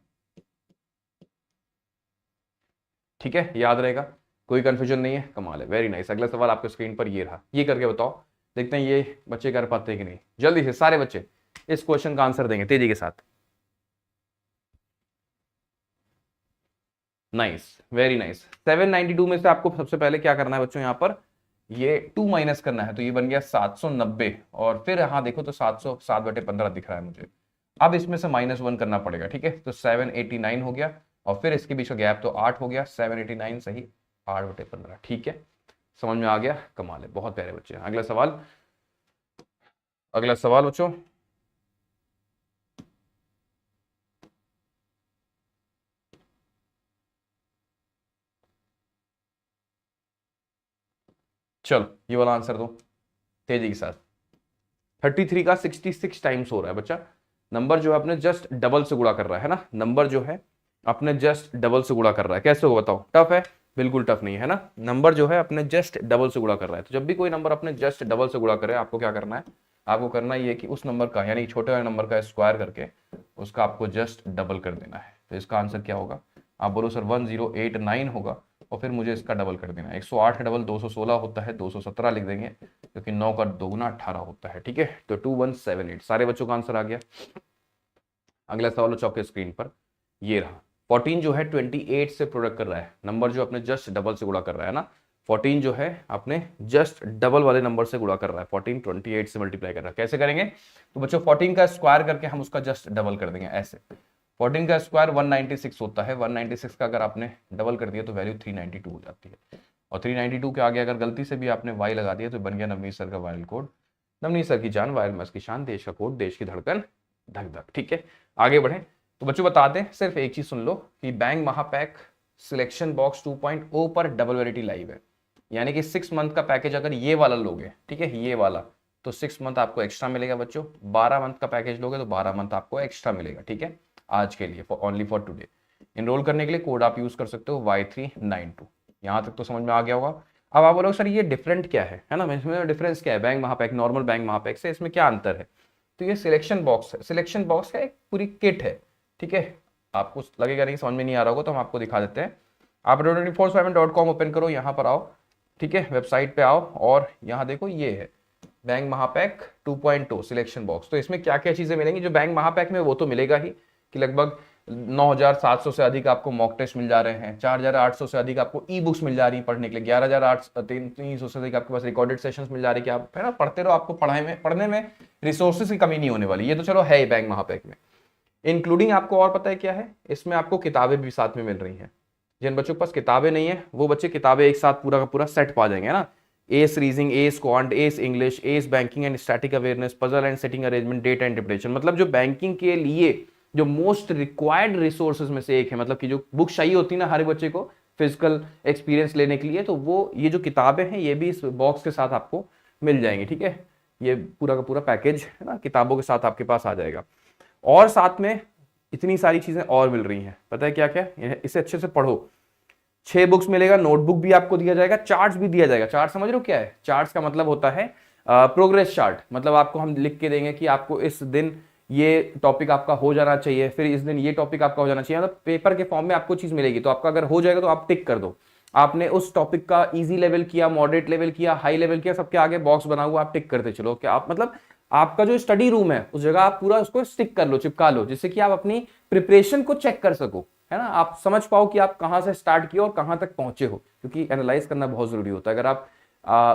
ठीक है, याद रहेगा, कोई कंफ्यूजन नहीं है, कमाल है, वेरी नाइस। अगला सवाल आपके स्क्रीन पर ये रहा, ये करके बताओ, देखते हैं ये बच्चे कर पाते हैं कि नहीं। जल्दी से सारे बच्चे इस क्वेश्चन का आंसर देंगे तेजी के साथ। Nice, very nice. 792 में से आपको सबसे पहले क्या करना है बच्चों, यहाँ पर ये 2 माइनस करना है, तो ये बन गया 790, और फिर यहाँ देखो तो 707/15 दिख रहा है मुझे। अब इसमें से -1 करना पड़ेगा, ठीक है, तो 789 हो गया, और फिर इसके बीच का गैप तो 8 हो गया, 789 सही, 8/15, ठीक है, समझ में आ गया, कमाल है, बहुत प्यारे बच्चे। अगला सवाल, अगला सवाल बच्चों, चलो ये वाला आंसर दो तेजी के साथ। 33 का 66 टाइम्स हो रहा है बच्चा। नंबर जो है अपने जस्ट डबल से गुणा कर रहा है ना, नंबर जो है अपने जस्ट डबल से गुणा कर रहा है। कैसे होगा बताओ? टफ है? बिल्कुल टफ नहीं है ना। नंबर जो है अपने जस्ट डबल से गुणा कर रहा है, तो जब भी कोई नंबर अपने जस्ट डबल से गुणा करे, आपको क्या करना है? आपको करना ये कि उस नंबर का, यानी छोटे वाले नंबर का स्क्वायर करके उसका आपको जस्ट डबल कर देना है। तो इसका आंसर क्या होगा? आप बोलो सर 1089 होगा, और फिर मुझे इसका डबल कर देना है। 108 डबल 216 होता है, 217 लिख देंगे, क्योंकि 9 का 2 गुना 18 होता है, ठीक है। तो 2178, सारे बच्चों का आंसर आ गया। अगला सवाल चौके स्क्रीन पर ये रहा, 14 जो है 28 से प्रोडक्ट कर रहा है, नंबर जो अपने जस्ट डबल से गुणा कर रहा है ना, 14 जो है अपने जस्ट डबल वाले नंबर से गुणा कर रहा है, 14 28 से मल्टीप्लाई कर रहा है। कैसे करेंगे? तो बच्चों 14 का स्क्वायर करके हम उसका जस्ट डबल कर देंगे, ऐसे। 14 का स्क्वायर 196 होता है, 196 का अगर आपने डबल कर दिया तो वैल्यू 392 हो जाती है, और 392 के आगे अगर गलती से भी आपने वाई लगा दिया तो बन गया नवनीत सर का वायरल कोड। नवनीत सर की जान, वायरल मैस की शान, देश का कोड, देश की धड़कन, धक धक, ठीक है। आगे बढ़े तो बच्चों बताते हैं, सिर्फ एक चीज सुन लो कि बैंक महापैक सिलेक्शन बॉक्स 2.0 पर डबल वैलिडिटी लाइव है, यानी कि 6 मंथ का पैकेज अगर ये वाला लोगे, ठीक है, ये वाला, तो 6 मंथ आपको एक्स्ट्रा मिलेगा बच्चों। 12 मंथ का पैकेज लोगे तो 12 मंथ आपको एक्स्ट्रा मिलेगा, ठीक है, आज के लिए, ओनली फॉर टुडे। इनरोल करने के लिए कोड आप यूज कर सकते हो Y392। यहां तक तो समझ में आ गया होगा। अब आप बोलोगे सर ये डिफरेंट क्या है ना, इसमें डिफरेंस क्या है बैंक महापैक नॉर्मल बैंक महापैक से, इसमें क्या अंतर है? तो ये सिलेक्शन बॉक्स है, सिलेक्शन बॉक्स का एक पूरी किट है, ठीक है। आपको लगेगा नहीं, समझ में नहीं आ रहा होगा, तो हम आपको दिखा देते हैं। आप Adobe24/7.com ओपन करो, यहाँ पर आओ, ठीक है, वेबसाइट पे आओ, और यहाँ देखो ये है बैंक महापैक 2.0 सिलेक्शन बॉक्स। तो इसमें क्या क्या चीजें मिलेंगी? जो बैंक महापैक में वो तो मिलेगा ही, कि लगभग 9700 से अधिक आपको मॉक टेस्ट मिल जा रहे हैं, 4800 से अधिक आपको ई बुक्स मिल जा रही है पढ़ने के लिए, 11300 से अधिक आपके पास रिकॉर्डेड सेशंस मिल जा रही है, कि आप है ना पढ़ते रहो, आपको पढ़ने में रिसोर्सेज की कमी नहीं होने वाली। ये तो चलो है ही बैंक महापैक में। इंक्लूडिंग आपको और पता है क्या है? इसमें आपको किताबें भी साथ में मिल रही हैं। जिन बच्चों के पास किताबें नहीं है वो बच्चे किताबें एक साथ पूरा का पूरा सेट पा जाएंगे ना। S reasoning, S quant, S English, S banking and static awareness, puzzle and setting arrangement, data interpretation, मतलब जो बैंकिंग के लिए जो मोस्ट रिक्वायर्ड रिसोर्सेज में से एक है, मतलब कि जो बुक चाहिए होती है ना हर बच्चे को फिजिकल एक्सपीरियंस लेने के लिए, तो वो ये जो किताबें हैं ये भी इस बॉक्स के साथ आपको मिल जाएंगी, ठीक है। ये पूरा का पूरा पैकेज है ना, किताबों के साथ आपके पास आ जाएगा। और साथ में इतनी सारी चीजें और मिल रही हैं, पता है क्या क्या? इसे अच्छे से पढ़ो। 6 बुक्स मिलेगा, नोटबुक भी आपको दिया जाएगा, चार्ट्स भी दिया जाएगा। चार्ट समझ रहे हो क्या है? चार्ट्स का मतलब होता है प्रोग्रेस चार्ट, मतलब आपको हम लिख के देंगे कि आपको इस दिन ये टॉपिक आपका हो जाना चाहिए, फिर इस दिन ये टॉपिक आपका हो जाना चाहिए, मतलब पेपर के फॉर्म में आपको चीज मिलेगी। तो आपका अगर हो जाएगा तो आप टिक कर दो, आपने उस टॉपिक का इजी लेवल किया, मॉडरेट लेवल किया, हाई लेवल किया, सबके आगे बॉक्स बना हुआ, आप टिक करते चलो। क्या आप मतलब आपका जो स्टडी रूम है उस जगह आप पूरा उसको स्टिक कर लो, चिपका लो, जिससे कि आप अपनी प्रिपरेशन को चेक कर सको, है ना, आप समझ पाओ कि आप कहां से स्टार्ट किया और कहां तक पहुंचे हो, क्योंकि एनालाइज करना बहुत जरूरी होता है। अगर आप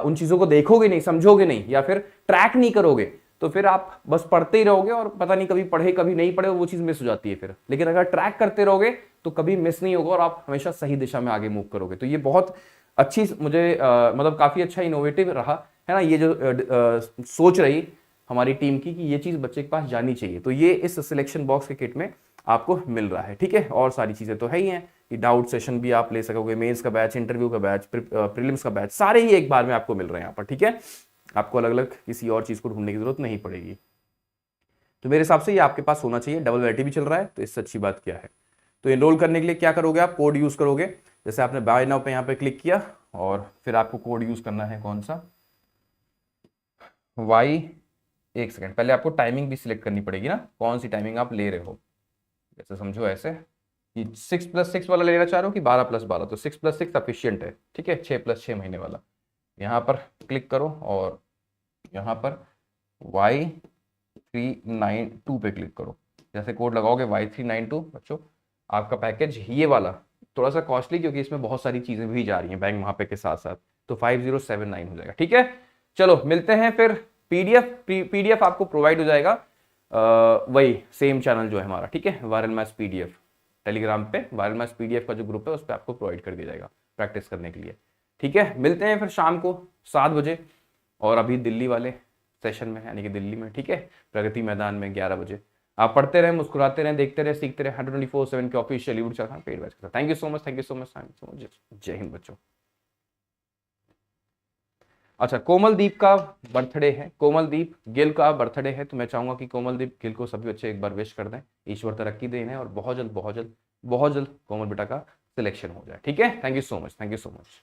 उन चीजों को देखोगे नहीं, समझोगे नहीं, या फिर ट्रैक नहीं करोगे, तो फिर आप बस पढ़ते ही रहोगे और पता नहीं कभी पढ़े कभी नहीं पढ़े, वो चीज मिस हो जाती है फिर। लेकिन अगर ट्रैक करते रहोगे तो कभी मिस नहीं होगा और आप हमेशा सही दिशा में आगे मूव करोगे। तो ये बहुत अच्छी, मुझे मतलब काफी अच्छा इनोवेटिव रहा है ना, ये जो सोच रही हमारी टीम की कि ये चीज बच्चे के पास जानी चाहिए। तो ये इस सिलेक्शन बॉक्स के किट में आपको मिल रहा है, ठीक है। और सारी चीजें तो है ही हैं, कि डाउट सेशन भी आप ले सकोगे, मेंस का बैच, इंटरव्यू का बैच, प्रीलिम्स का बैच, सारे ही एक बार में आपको मिल रहे हैं यहाँ पर, ठीक है। आपको अलग अलग किसी और चीज़ को ढूंढने की जरूरत नहीं पड़ेगी। तो मेरे हिसाब से ये आपके पास होना चाहिए। डबल वैलिडिटी भी चल रहा है, तो इससे अच्छी बात क्या है। तो एनरोल करने के लिए क्या करोगे आप, कोड यूज़ करोगे। जैसे आपने बाय नाउ पे यहाँ पे क्लिक किया और फिर आपको कोड यूज़ करना है, कौन सा, वाई, एक सेकेंड पहले आपको टाइमिंग भी सिलेक्ट करनी पड़ेगी ना, कौन सी टाइमिंग आप ले रहे हो। जैसे समझो ऐसे कि 6+6 वाला लेना चाह रहे हो कि 12+12, तो 6+6 एफिशिएंट है, ठीक है, 6+6 महीने वाला। यहाँ पर क्लिक करो और यहाँ पर Y392 पे क्लिक करो। जैसे कोड लगाओगे Y392, बच्चों आपका पैकेज ये वाला थोड़ा सा कॉस्टली, क्योंकि इसमें बहुत सारी चीज़ें भी जा रही हैं बैंक वहाँ पे के साथ साथ, तो 5079 हो जाएगा, ठीक है। चलो मिलते हैं फिर। पीडीएफ आपको प्रोवाइड हो जाएगा वही सेम चैनल जो है हमारा, ठीक है, वायरल मैथ्स पीडीएफ, टेलीग्राम पे वायरल मैथ्स पीडीएफ का जो ग्रुप है उस पर आपको प्रोवाइड कर दिया जाएगा प्रैक्टिस करने के लिए, ठीक है। मिलते हैं फिर शाम को 7 बजे, और अभी दिल्ली वाले सेशन में, यानी कि दिल्ली में, ठीक है, प्रगति मैदान में 11 बजे। आप पढ़ते रहें, मुस्कुराते रहें, देखते रहे, सीखते रहे 124/7 के official YouTube channel paid batch के साथ। Thank you so much, thank you so much, thank you so much. जय हिंद बच्चों। अच्छा, कोमलदीप का बर्थडे है, कोमलदीप गिल का बर्थडे है, तो मैं चाहूंगा कि कोमलदीप गिल को सभी बच्चे एक बार विश कर दें, ईश्वर तरक्की दे इन्हें, और बहुत जल्द बहुत जल्द बहुत जल्द कोमल बेटा का सिलेक्शन हो जाए, ठीक है। Thank you so much, thank you so much.